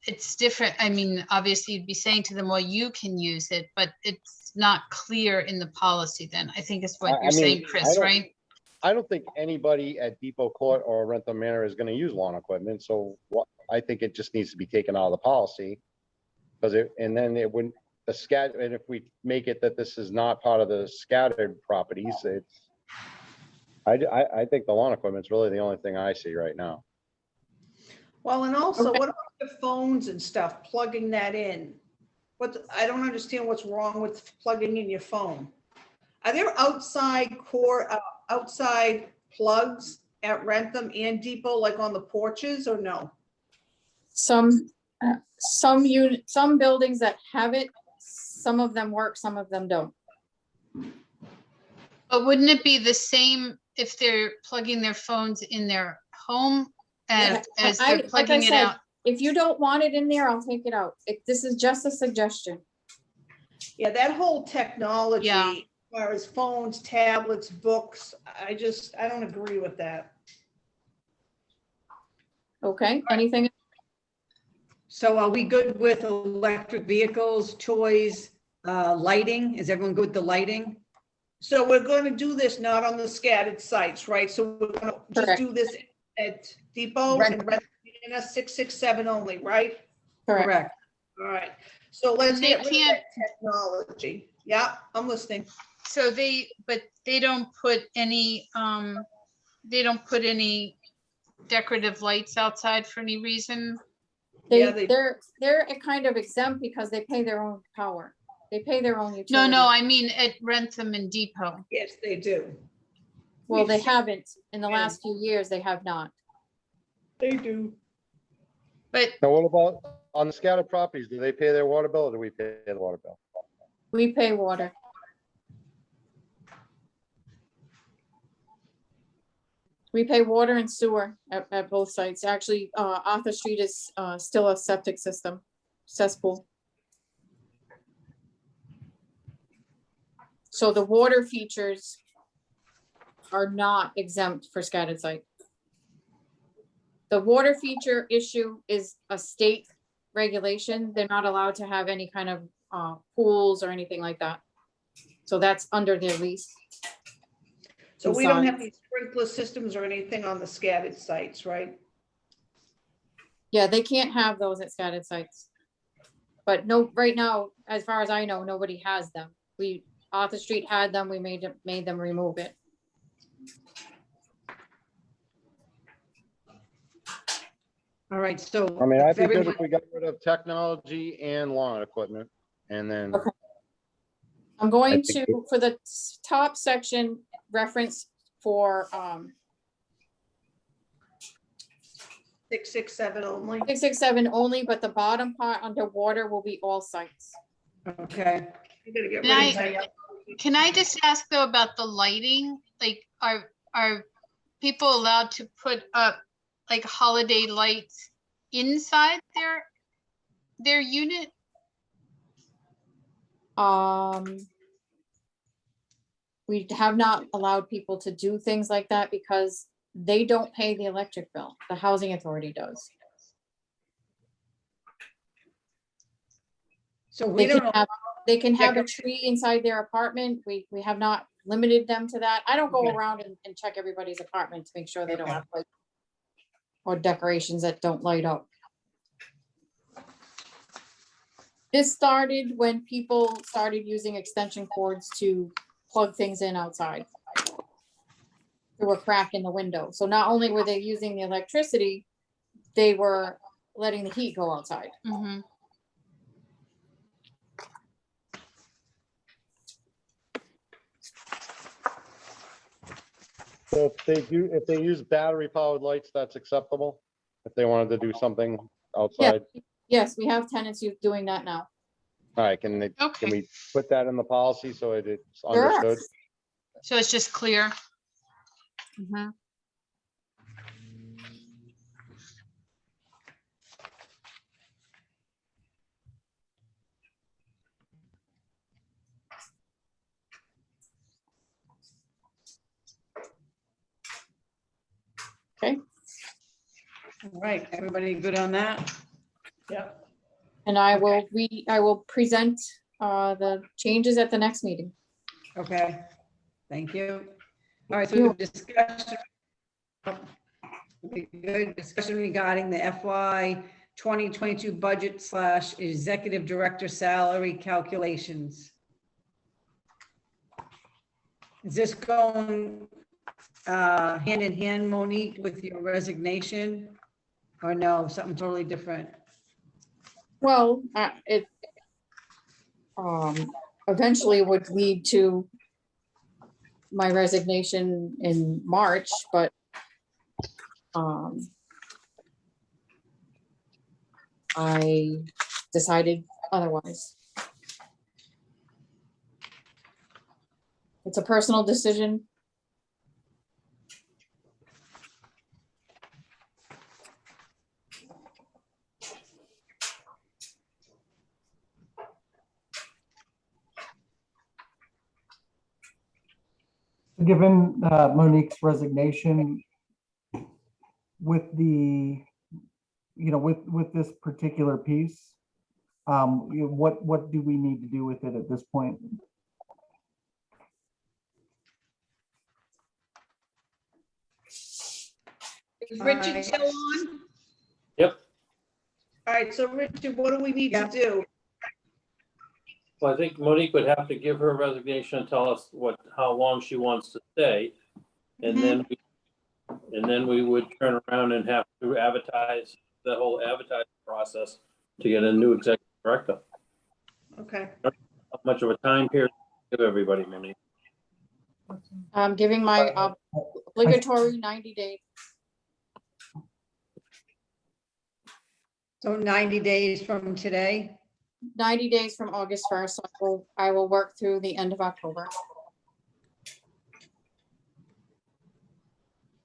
it's different. I mean, obviously you'd be saying to them, well, you can use it, but it's not clear in the policy then, I think is what I you're saying, mean, Chris, right? I don't think anybody at Depot Court or Rentham Manor is gonna use lawn equipment, so I think it just needs to be taken out of the policy. And then it wouldn't, and if we make it that this is not part of the scattered properties, I think the lawn equipment's really the only thing I see right now. Well, and also, Okay. what about the phones and stuff, plugging that in? I don't understand what's wrong with plugging in your phone. Are there outside outside plugs at Rentham and Depot, like on the porches, or no? Some buildings that have it, some of them work, some of them don't. But wouldn't it be the same if they're plugging their phones in their home as Yeah, they're like I plugging it said, out? if you don't want it in there, I'll take it out. This is just a suggestion. Yeah, that whole technology, Yeah. as far as phones, tablets, books, I don't agree with that. Okay, anything? so are we good with electric vehicles, toys, lighting? Is everyone good with the lighting? So we're going to do this not on the scattered sites, right? So we're going to just Correct. do this at Depot and Rentham, 667 only, right? Correct. All right. So let's They get rid of can't- that technology. Yeah, I'm listening. So but they don't put any decorative lights outside for any reason? Yeah, they- They're a kind of exempt because they pay their own power. They pay their own utility. No, I mean at Rentham and Depot. Yes, they do. Well, they haven't. In the last few years, they have not. They do. But Now, what about on the scattered properties? Do they pay their water bill or do we pay the water bill? We pay water. We pay water and sewer at both sites. Actually, Arthur Street is still a septic system, cesspool. So the water features are not exempt for scattered site. The water feature issue is a state regulation. They're not allowed to have any kind of pools or anything like that. So that's under their lease. So we don't Inside. have these sprinkler systems or anything on the scattered sites, right? Yeah, they can't have those at scattered sites. But no, right now, as far as I know, nobody has them. Arthur Street had them, we made them remove it. All right, so. I mean, I if think that everyone- if we got rid of technology and lawn equipment, and then, Okay. I'm going I think to, for the top section, reference for 667 only. 667 only, but the bottom part under water will be all sites. Okay, You gotta get Can rid of that. can I just ask though about the lighting? Like, are people allowed to put up like holiday lights inside their unit? We have not allowed people to do things like that because they don't pay the electric bill. The housing authority does. so we don't know. They can have a tree inside their apartment. We have not limited them to that. I don't go Okay. around and check everybody's apartment to make sure they don't have like or decorations that don't light up. This started when people started using extension cords to plug things in outside through a crack in the window. So not only were they using the electricity, they were letting the heat go outside. Mhm. So if they use battery powered lights, that's acceptable? If they wanted to do something outside? Yes, we have tenants doing that now. All right, can Okay, we put that in the policy so it's Sure. understood? so it's just clear. Mhm. All right, everybody good on that? Yep. And I will present the changes at the next meeting. Okay, thank you. All right, so You- we have discussion. Good discussion regarding the FY 2022 budget / executive director salary calculations. Is this going hand in hand, Monique, with your resignation? Or no, something totally different? Well, it eventually would lead to my resignation in March, but I decided otherwise. It's a personal decision. Given Monique's resignation, with the, with this particular piece, what do we need to do with it at this point? Is Richard still on? Yep. All right, so Richard, what do we need to Yeah. do? Well, I think Monique would have to give her resignation and tell us how long she wants to stay. And then we would turn around and have to advertise the whole advertising process to get a new executive director. Okay, How much of a time period to give everybody, Monique? I'm giving my obligatory 90 days. So 90 days from today? 90 days from August 1st. So I will work through the end of October.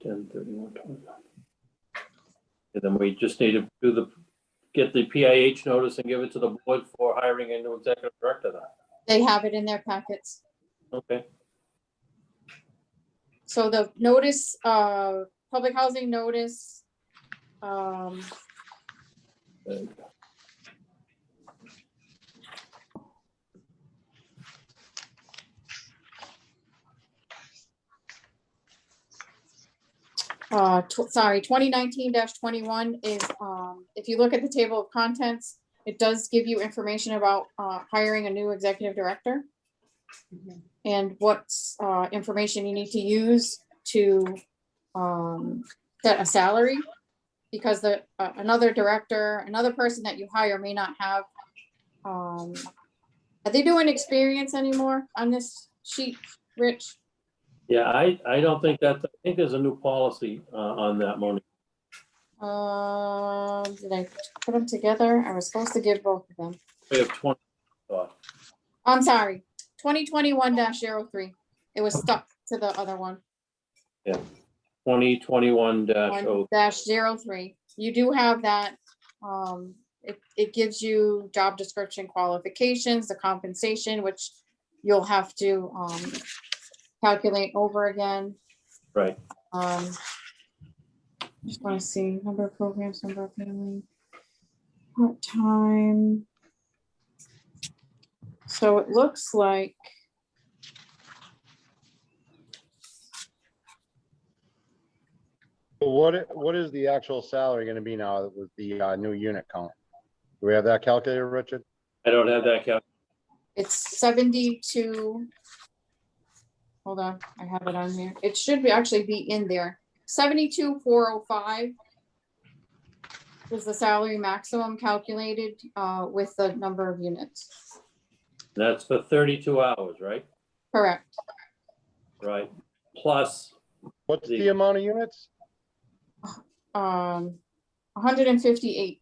10/31/21. And then we just need to get the PIH notice and give it to the board for hiring a new executive director then. They have it in their packets. Okay. So the notice, public housing notice, Good. 2019-21 is, if you look at the table of contents, it does give you information about hiring a new executive director. And what information you need to use to set a salary, because another director, another person that you hire may not have. Are they doing experience anymore on this sheet, Rich? Yeah, I don't think I think there's a new policy on that, Monique. Did I put them together? I was supposed to give both of them. We have 20. I'm sorry, 2021-03. It was stuck to the other one. 2021-0. -03. You do have that. It gives you job description, qualifications, the compensation, which you'll have to calculate over again. Right. Just want to see number of programs, number of family, part-time. So it looks like What is the actual salary gonna be now with the new unit count? Do we have that calculated, Richard? I don't have that calc. It's 72. Hold on, I have it on here. It should be actually be in there. 72,405 is the salary maximum calculated with the number of units. That's for 32 hours, right? Correct. Right. Plus, What's the amount of units? 158.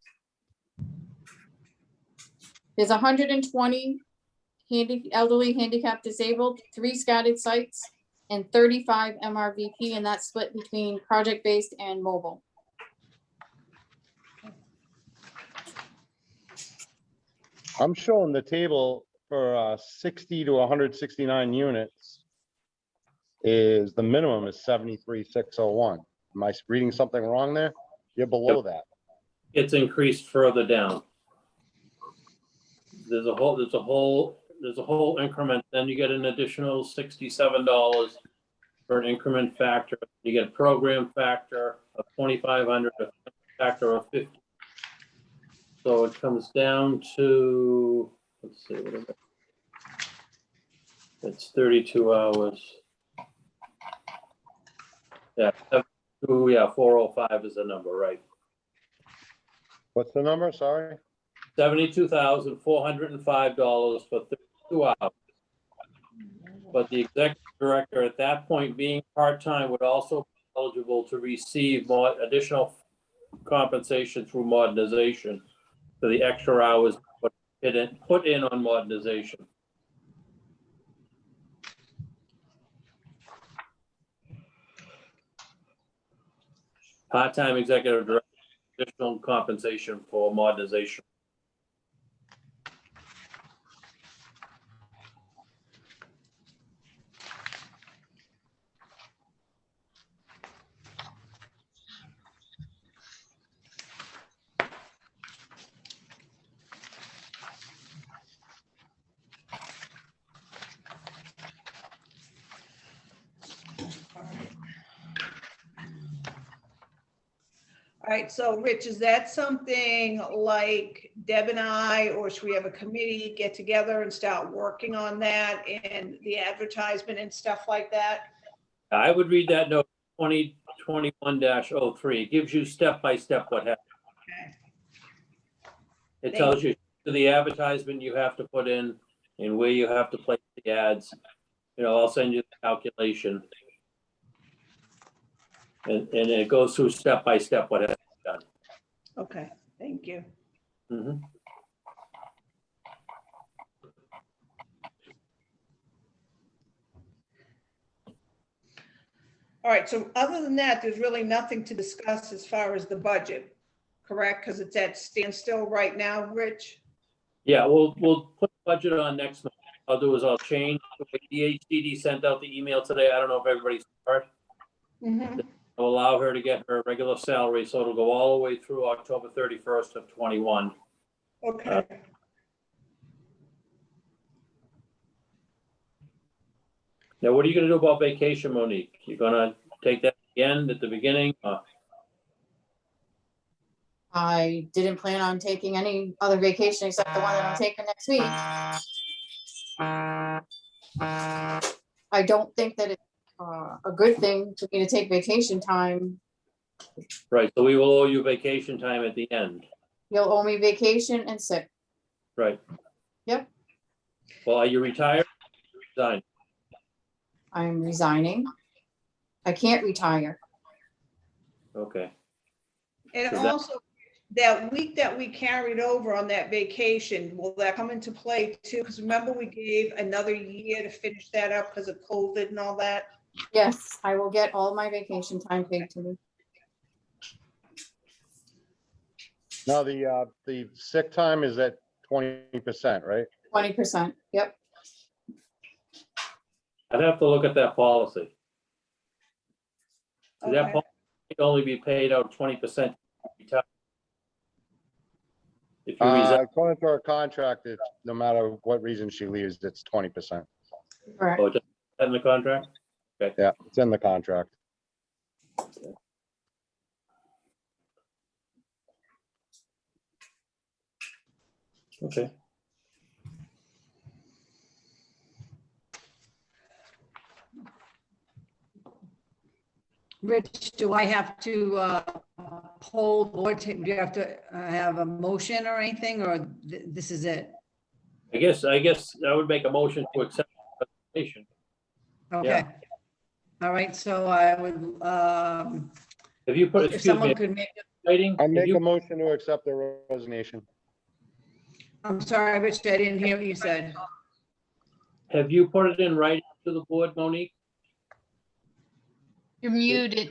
There's 120 elderly, handicapped, disabled, 3 scattered sites, and 35 MRVP, and that's split between project-based and mobile. I'm showing the table for 60 to 169 units is the minimum is 73,601. Am I reading something wrong there? You're below that. it's increased further down. There's a whole increment, then you get an additional $67 for an increment factor. You get a program factor of 2,500, a factor of 50. So it comes down to, let's see, what is it? It's 32 hours. Yeah, 405 is the number, right? What's the number? Sorry. $72,405 for 32 hours. But the executive director at that point, being part-time, would also be eligible to receive more additional compensation through modernization for the extra hours put in on modernization. Part-time executive director, additional compensation for modernization. All right, so Rich, is that something like Deb and I, or should we have a committee get together and start working on that and the advertisement and stuff like that? I would read that note 2021-03. It gives you step-by-step what happens. Okay. It tells you the advertisement you have to put in and where you have to place the ads. You know, I'll send you the calculation. And it goes through step by step what has to be done. Okay, thank you. Mhm. All right, so other than that, there's really nothing to discuss as far as the budget, correct? Because it's at standstill right now, Rich? Yeah, we'll put the budget on next month. I'll do is I'll change the way DHCD sent out the email today. I don't know if everybody's heard. Mhm. I'll allow her to get her regular salary, so it'll go all the way through October 31st of 21. Okay. Now, what are you gonna do about vacation, Monique? You gonna take that at the end, at the beginning? I didn't plan on taking any other vacation except the one that I'm taking next week. I don't think that it's a good thing for me to take vacation time. Right, so we will owe you vacation time at the end, You'll owe me vacation and sick. right? Yep. Well, are you retired? Resign. I'm resigning. I can't retire. Okay. And So that- also, that week that we carried over on that vacation, will that come into play too? Because remember, we gave another year to finish that up because of COVID and all that? Yes, I will get all my vacation time paid to me. Now, the sick time is at 20%, right? 20%. Yep. I'd have to look at that policy. So that Okay. policy can only be paid out 20%. If you resign, According to our contract, it's no matter what reason she leaves, it's 20%. Correct. oh, just in the contract? Yeah, it's in the contract. Okay. Rich, do I have to poll board, do you have to have a motion or anything, or this is it? I guess I would make a motion to accept the presentation. Okay. All right, so I would, Have you put, if excuse me, someone could make, writing? I Have make you- a motion to accept the resignation. I'm sorry, Rich, I didn't hear what you said. Have you put it in writing to the board, Monique? You're muted.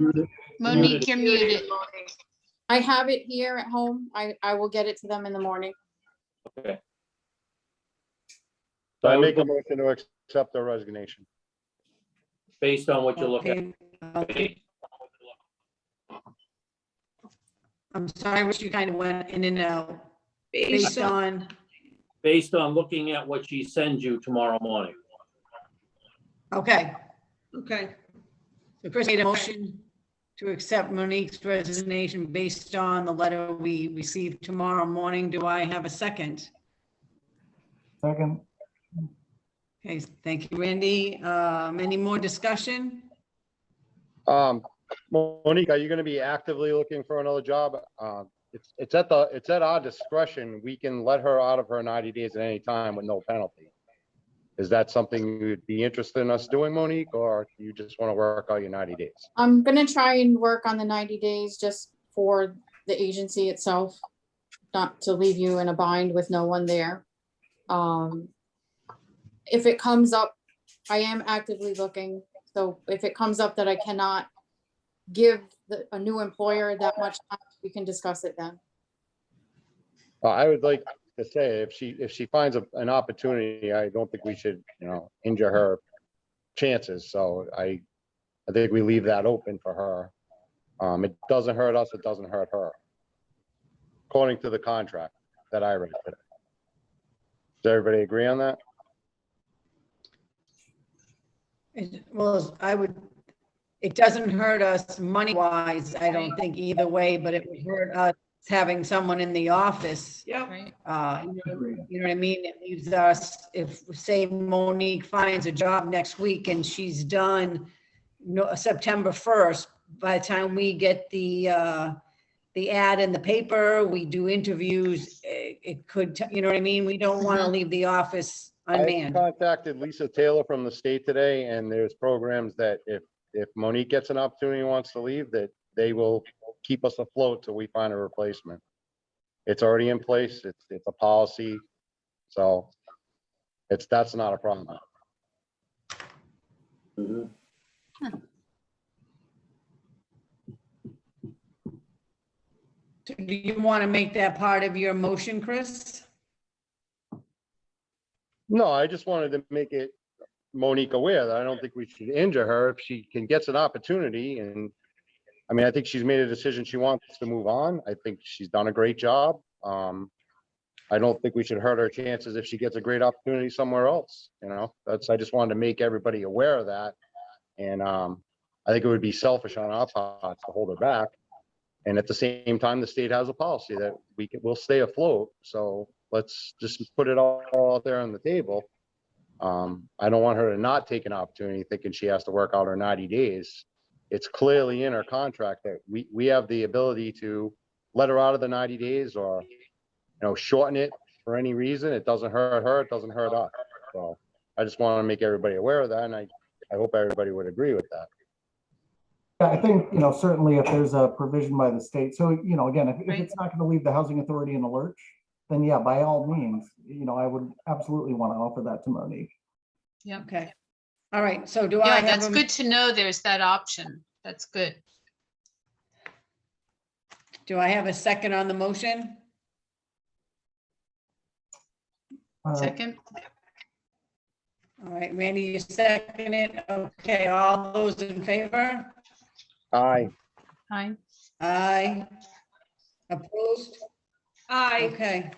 Monique, you're muted. I have it here at home. I will get it to them in the morning. Okay. So I make a motion to accept the resignation. Based on what you look at. Okay. I'm sorry, Rich, you kind of went in and out. Based on, Based on looking at what she sends you tomorrow morning. okay. Okay. So Chris made a motion to accept Monique's resignation based on the letter we received tomorrow morning. Do I have a second? Second, Okay, thank you, Randy. Any more discussion? Monique, are you gonna be actively looking for another job? It's at our discretion. We can let her out of her 90 days at any time with no penalty. Is that something you'd be interested in us doing, Monique, or you just want to work out your 90 days? I'm gonna try and work on the 90 days just for the agency itself, not to leave you in a bind with no one there. If it comes up, I am actively looking, so if it comes up that I cannot give a new employer that much time, we can discuss it then. I would like to say, if she finds an opportunity, I don't think we should, injure her chances. So I think we leave that open for her. It doesn't hurt us, it doesn't hurt her. According to the contract that I read today. Does everybody agree on that? Well, it doesn't hurt us money-wise, I don't think either way, but it would hurt us having someone in the office. Yep. Right. You know what I mean? It leaves us, if, say Monique finds a job next week and she's done September 1st, by the time we get the ad in the paper, we do interviews, it could, you know what I mean? We don't want to leave the office I unmanned. contacted Lisa Taylor from the state today, and there's programs that if Monique gets an opportunity and wants to leave, that they will keep us afloat till we find a replacement. It's already in place. It's a policy. So that's not a problem. Mhm. Do you want to make that part of your motion, Chris? No, I just wanted to make it Monique aware that I don't think we should injure her if she gets an opportunity. And I mean, I think she's made a decision. She wants to move on. I think she's done a great job. I don't think we should hurt her chances if she gets a great opportunity somewhere else. I just wanted to make everybody aware of that. And I think it would be selfish on our part to hold her back. And at the same time, the state has a policy that we'll stay afloat. So let's just put it all out there on the table. I don't want her to not take an opportunity thinking she has to work out her 90 days. It's clearly in her contract that we have the ability to let her out of the 90 days or, shorten it for any reason. It doesn't hurt her, it doesn't hurt us. So I just want to make everybody aware of that. And I hope everybody would agree with that. yeah, I think, certainly if there's a provision by the state. So, again, if it's not going to leave the housing authority in a lurch, then yeah, by all means, I would absolutely want to offer that to Monique. Yeah. Okay. All right, so do I Yeah, have that's good to know there's that option. That's good. do I have a second on the motion? Second, All right, Randy, you second it. Okay, all those in favor? Aye. hi. Aye. Opposed? Aye. Okay.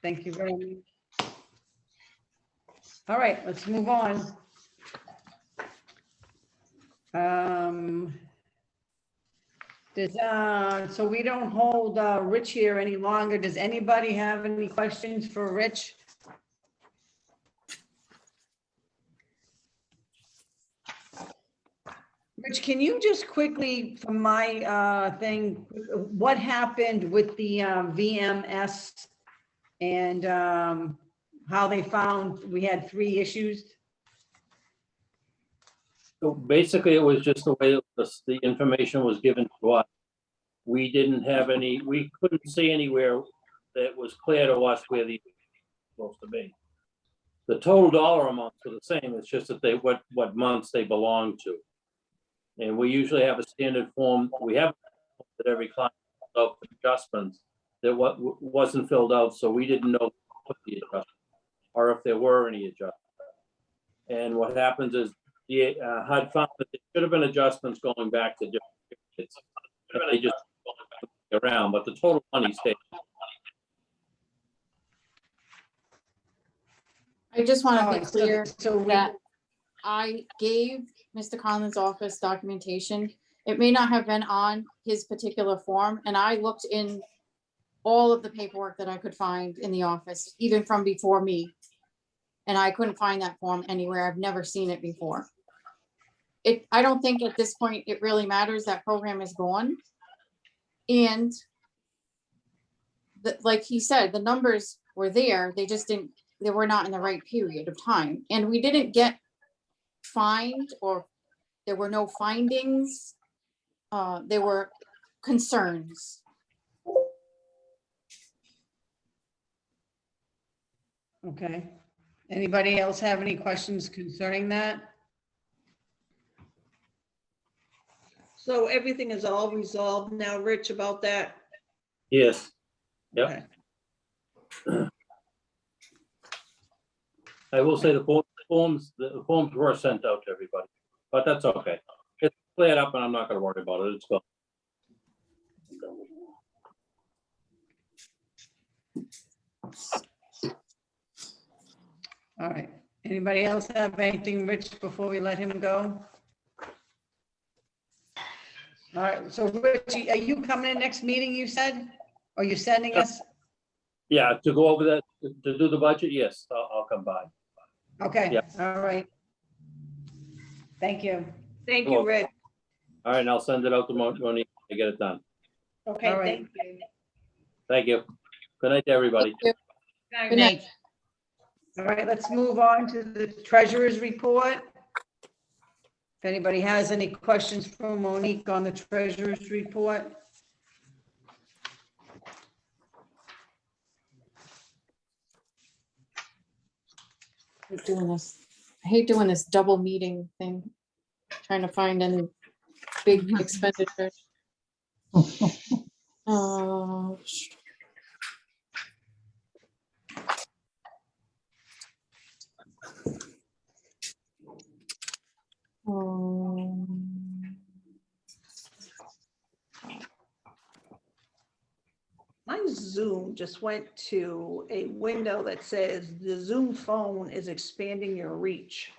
Thank you very much. All right, let's move on. So we don't hold Rich here any longer. Does anybody have any questions for Rich? Rich, can you just quickly, from my thing, what happened with the VMS and how they found we had 3 issues? So basically, it was just the way the information was given to us. We didn't have any, we couldn't see anywhere that was clear to us where the supposed to be. The total dollar amounts were the same, it's just that what months they belong to. And we usually have a standard form, we have that every client fills out for adjustments that wasn't filled out, so we didn't know what the adjustment or if there were any adjustments. And what happens is the HUD found that there should have been adjustments going back to different periods. They just around, but the total money stayed. I just want to be Alright, clear so we, that I gave Mr. Collins' office documentation. It may not have been on his particular form, and I looked in all of the paperwork that I could find in the office, even from before me. And I couldn't find that form anywhere. I've never seen it before. I don't think at this point it really matters. That program is gone. And like he said, the numbers were there. They just didn't, they were not in the right period of time. And we didn't get fined, or there were no findings. There were concerns. okay. Anybody else have any questions concerning that? So everything is all resolved now, Rich, about that? Yes. Yep. Okay. I will say the forms were sent out to everybody, but that's okay. It's cleared up and I'm not gonna worry about it. It's gone. All right. Anybody else have anything, Rich, before we let him go? All right, so Rich, are you coming in next meeting, you said? Or you sending us? Yeah, to go over that, to do the budget, yes, I'll come by. Okay, Yeah. all right. Thank you. Thank Well, you, Rich. All right, and I'll send it out to Monique to get it done. Okay, all right. thank you. Thank you. Good night to everybody. Thank you. Good night. All right, let's move on to the treasurer's report. If anybody has any questions for Monique on the treasurer's report. I hate doing this double meeting thing, trying to find any big expenditures. My Zoom just went to a window that says the Zoom phone is expanding your reach.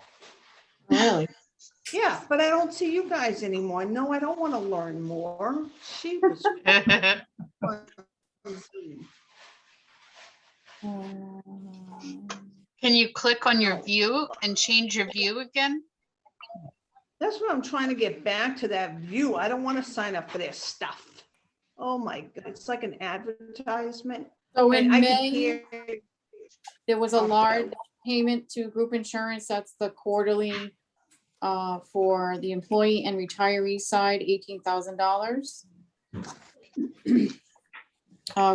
Really? Yeah, but I don't see you guys anymore. No, I don't want to learn more. She was. Can you click on your view and change your view again? That's what I'm trying to get back to, that view. I don't want to sign up for their stuff. Oh my God, it's like an advertisement. So in And I can May, hear. there was a large payment to group insurance. That's the quarterly for the employee and retiree side, $18,000.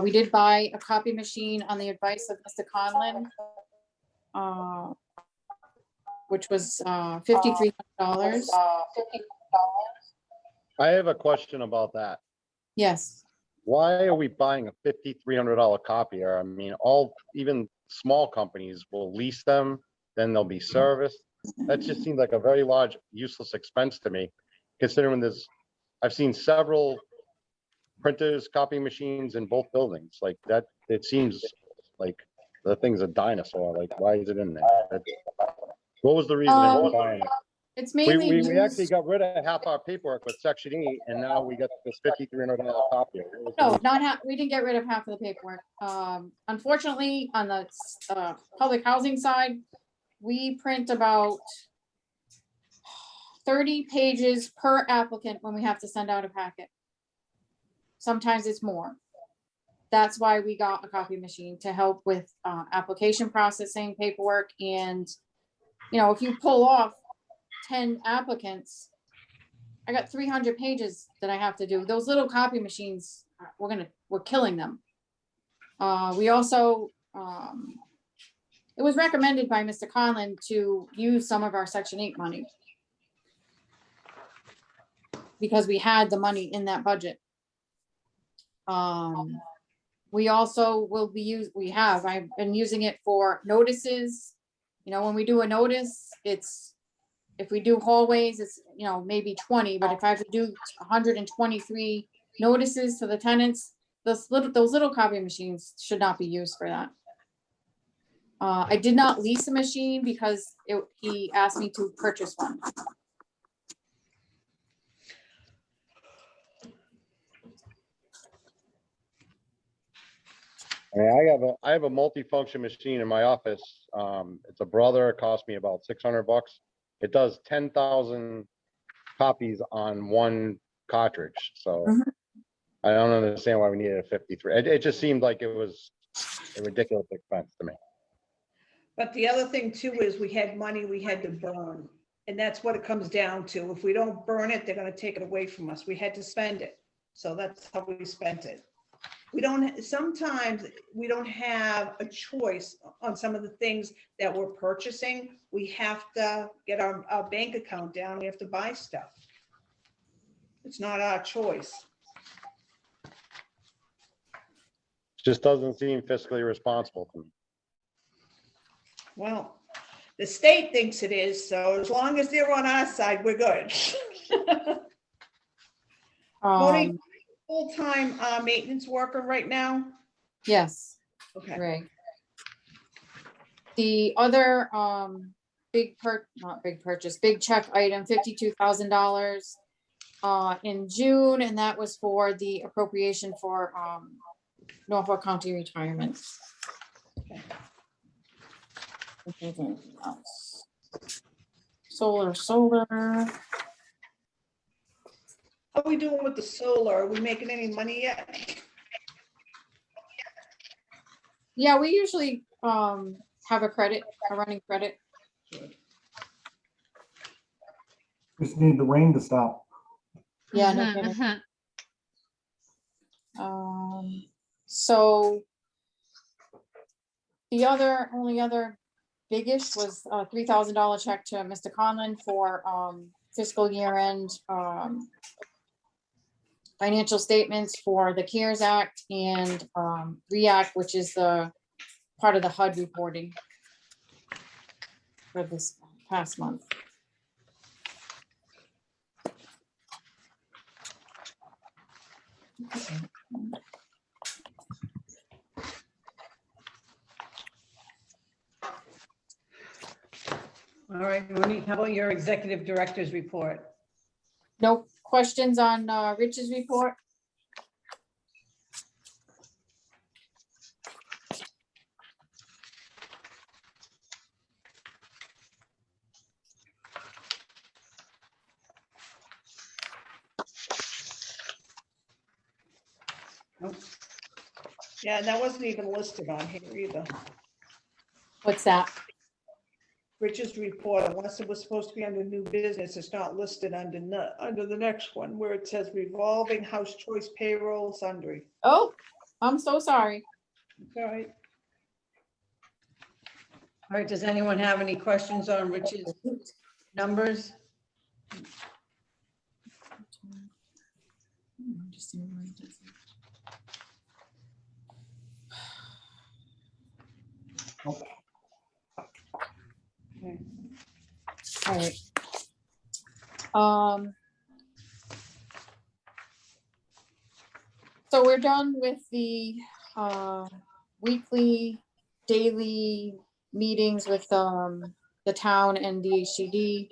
We did buy a copy machine on the advice of Mr. Conlon, which was $5,300. I have a question about that. Yes. Why are we buying a $5,300 copier? I mean, even small companies will lease them, then they'll be serviced. That just seems like a very large useless expense to me, considering I've seen several printers, copy machines in both buildings like that. It seems like the thing's a dinosaur. Like, why is it in there? What was the reason in buying it? It's mainly We actually used, got rid of half our paperwork with Section E, and now we got this $5,300 copier. no, not half, we didn't get rid of half of the paperwork. Unfortunately, on the public housing side, we print about 30 pages per applicant when we have to send out a packet. Sometimes it's more. That's why we got a copy machine to help with application processing, paperwork, and, you know, if you pull off 10 applicants, I got 300 pages that I have to do. Those little copy machines, we're killing them. We also, it was recommended by Mr. Conlon to use some of our Section 8 money because we had the money in that budget. We also will be I've been using it for notices. You know, when we do a notice, if we do hallways, it's, you know, maybe 20, but if I have to do 123 notices to the tenants, those little copy machines should not be used for that. I did not lease a machine because he asked me to purchase one. I mean, I have a multi-function machine in my office. It's a Brother. It cost me about $600. It does 10,000 copies on one cartridge. So I don't understand why we needed a 53. It just seemed like it was a ridiculous expense to me. But the other thing too is we had money we had to burn. And that's what it comes down to. If we don't burn it, they're gonna take it away from us. We had to spend it. So that's how we spent it. Sometimes we don't have a choice on some of the things that we're purchasing. We have to get our bank account down. We have to buy stuff. It's not our choice. Just doesn't seem fiscally responsible to me. Well, the state thinks it is, so as long as they're on our side, we're good. Monique, full-time maintenance worker right now? Yes. Okay. Right. The other big check item, $52,000 in June, and that was for the appropriation for Norfolk County retirement. Okay. Solar. How are we doing with the solar? Are we making any money yet? Yeah, we usually have a running credit. Just need the rain to stop. Yeah, no kidding. So the only other biggish was a $3,000 check to Mr. Conlon for fiscal year end financial statements for the CARES Act and REACT, which is the part of the HUD reporting for this past month. All right, Monique, how about your executive director's report? No questions on Rich's report? Nope. Yeah, that wasn't even listed on here either. What's that? Rich's report, unless it was supposed to be under new business, it's not listed under the next one where it says revolving house choice payroll sundry. Oh, I'm so sorry. All right. All right, does anyone have any questions on Rich's numbers? Okay. All right. So we're done with the weekly, daily meetings with the town and the HCD.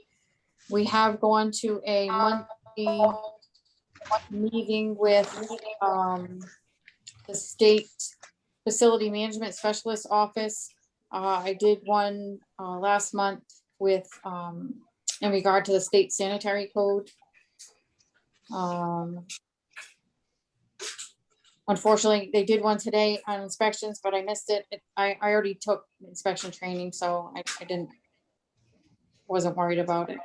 We have gone to a monthly meeting with the state facility management specialist office. I did one last month with in regard to the state sanitary code. Unfortunately, they did one today on inspections, but I missed it. I already took inspection training, so I wasn't worried about it.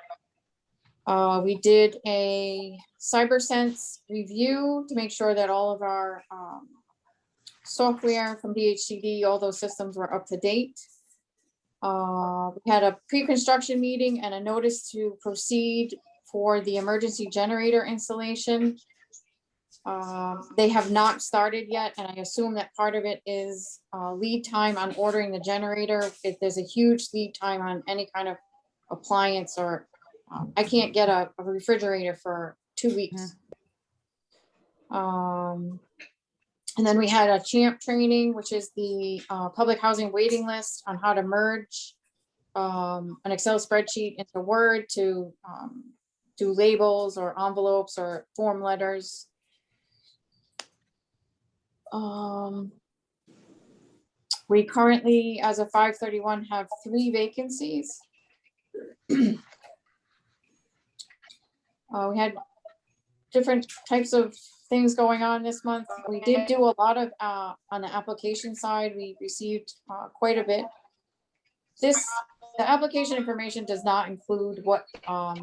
We did a CyberSense review to make sure that all of our software from DHCD, all those systems were up to date. We had a pre-construction meeting and a notice to proceed for the emergency generator installation. They have not started yet, and I assume that part of it is lead time on ordering the generator. If there's a huge lead time on any kind of appliance, or I can't get a refrigerator for 2 weeks. And then we had a CHAMP training, which is the public housing waiting list on how to merge an Excel spreadsheet into Word to do labels or envelopes or form letters. We currently, as of 5/31, have 3 vacancies. We had different types of things going on this month. We did do a lot of, on the application side, we received quite a bit. The application information does not include what, how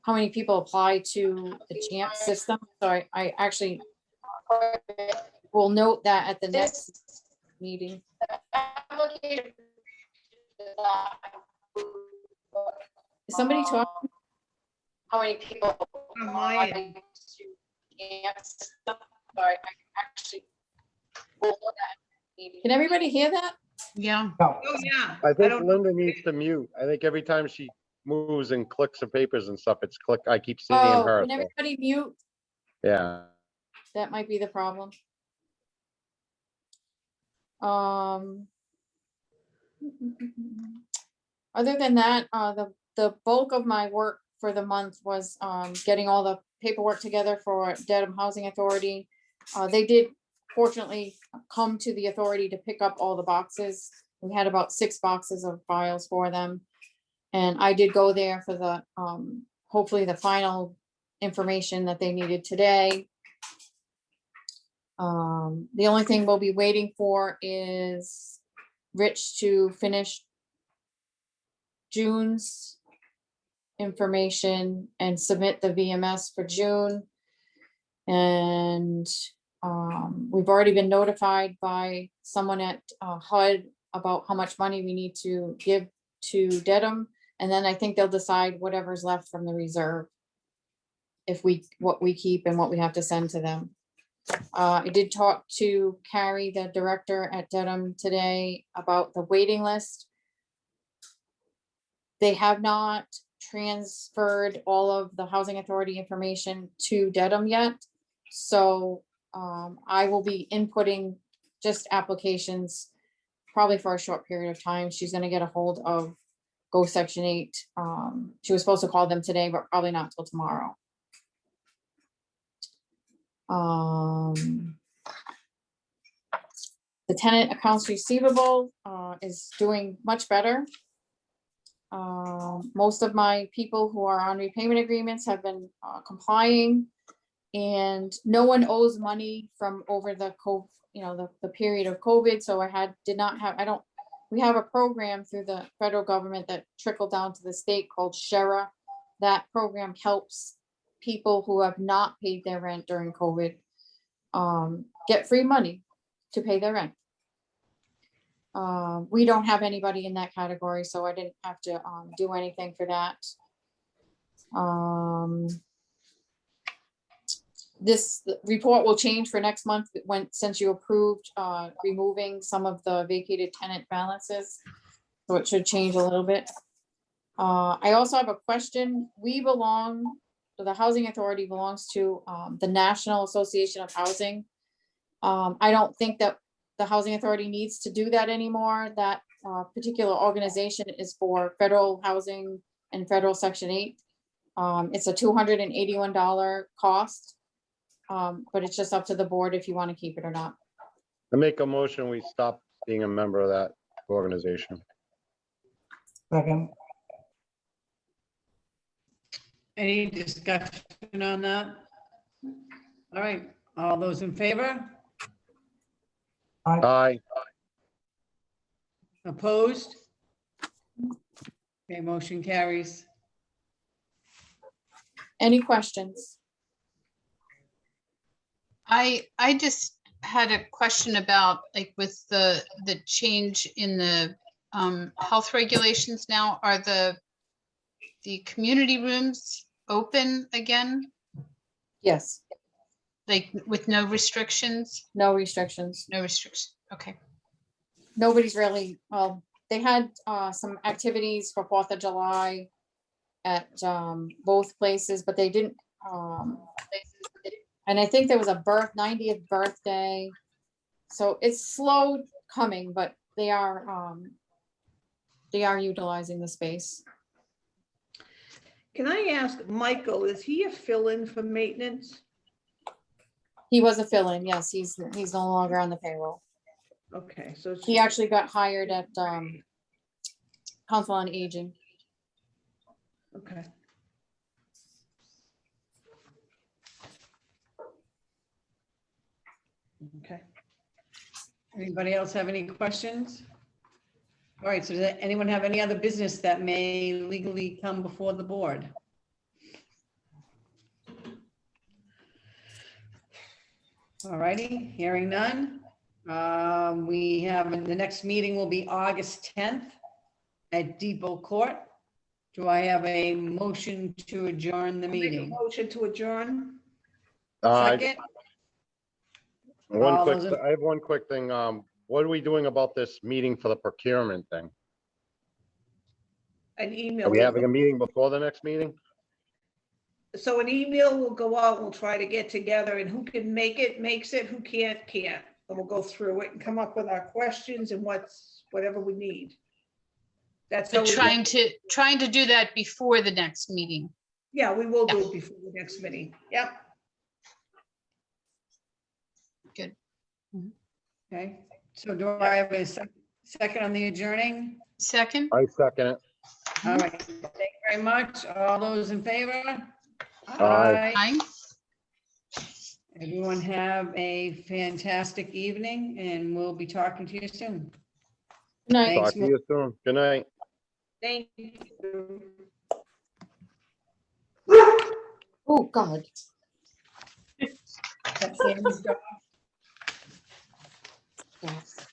many people apply to the CHAMP system. So I actually will note that at the next meeting. Is somebody talking? How many people? On my end. Can everybody hear that? Yeah. Oh, yeah. I think don't- Linda needs to mute. I think every time she moves and clicks her papers and stuff, it's click, I keep seeing Oh, her. can so, everybody mute? Yeah, That might be the problem. Other than that, the bulk of my work for the month was getting all the paperwork together for Dedham Housing Authority. They did fortunately come to the authority to pick up all the boxes. We had about 6 boxes of files for them. And I did go there for the, hopefully the final information that they needed today. The only thing we'll be waiting for is Rich to finish June's information and submit the VMS for June. And we've already been notified by someone at HUD about how much money we need to give to Dedham. And then I think they'll decide whatever's left from the reserve. What we keep and what we have to send to them. I did talk to Carrie, the director at Dedham today, about the waiting list. They have not transferred all of the housing authority information to Dedham yet. So I will be inputting just applications probably for a short period of time. She's gonna get a hold of Go Section 8. She was supposed to call them today, but probably not till tomorrow. The tenant accounts receivable is doing much better. Most of my people who are on repayment agreements have been complying, and no one owes money from over the the period of COVID. So we have a program through the federal government that trickled down to the state called SHERA. That program helps people who have not paid their rent during COVID get free money to pay their rent. We don't have anybody in that category, so I didn't have to do anything for that. This report will change for next month since you approved removing some of the vacated tenant balances. So it should change a little bit. I also have a question. The Housing Authority belongs to the National Association of Housing. I don't think that the Housing Authority needs to do that anymore. That particular organization is for federal housing and federal Section 8. It's a $281 cost, but it's just up to the board if you want to keep it or not. I make a motion, we stop being a member of that organization. Second. Any discussion on that? All right, all those in favor? Aye. Opposed? Okay, motion carries. Any questions? I just had a question about like with the change in the health regulations now, are the community rooms open again? Yes, Like with no restrictions? no restrictions. No restrictions, okay. Nobody's really, well, they had some activities for 4th of July at both places, but they didn't, and I think there was a 90th birthday. So it's slow coming, but they are utilizing the space. Can I ask, Michael, is he a fill-in for maintenance? He was a fill-in, yes, he's no longer on the payroll. Okay, so it's, He actually got hired at Council on Aging. okay. Okay. Anybody else have any questions? All right, so does anyone have any other business that may legally come before the board? All righty, hearing none. We have, the next meeting will be August 10th at Depot Court. Do I have a motion to adjourn the Make a meeting? motion to adjourn. Second? All those in- I have one quick thing. What are we doing about this meeting for the procurement thing? An email. Are we having a meeting before the next meeting? So an email will go out, we'll try to get together, and who can make it, makes it, who can't. And we'll go through it and come up with our questions and whatever we need. That's how But trying to do that before the next meeting. yeah, we will do it before the next meeting. Yep. Good. Okay, so do I have a second on the adjourning? Second? I second it. All right, thank you very much. All those in favor? Aye. Aye. Everyone have a fantastic evening and we'll be talking to you soon. Good night. Thanks, Talk to you soon. Good night. Thank you. Oh, God. That's Sam's dog. Yes.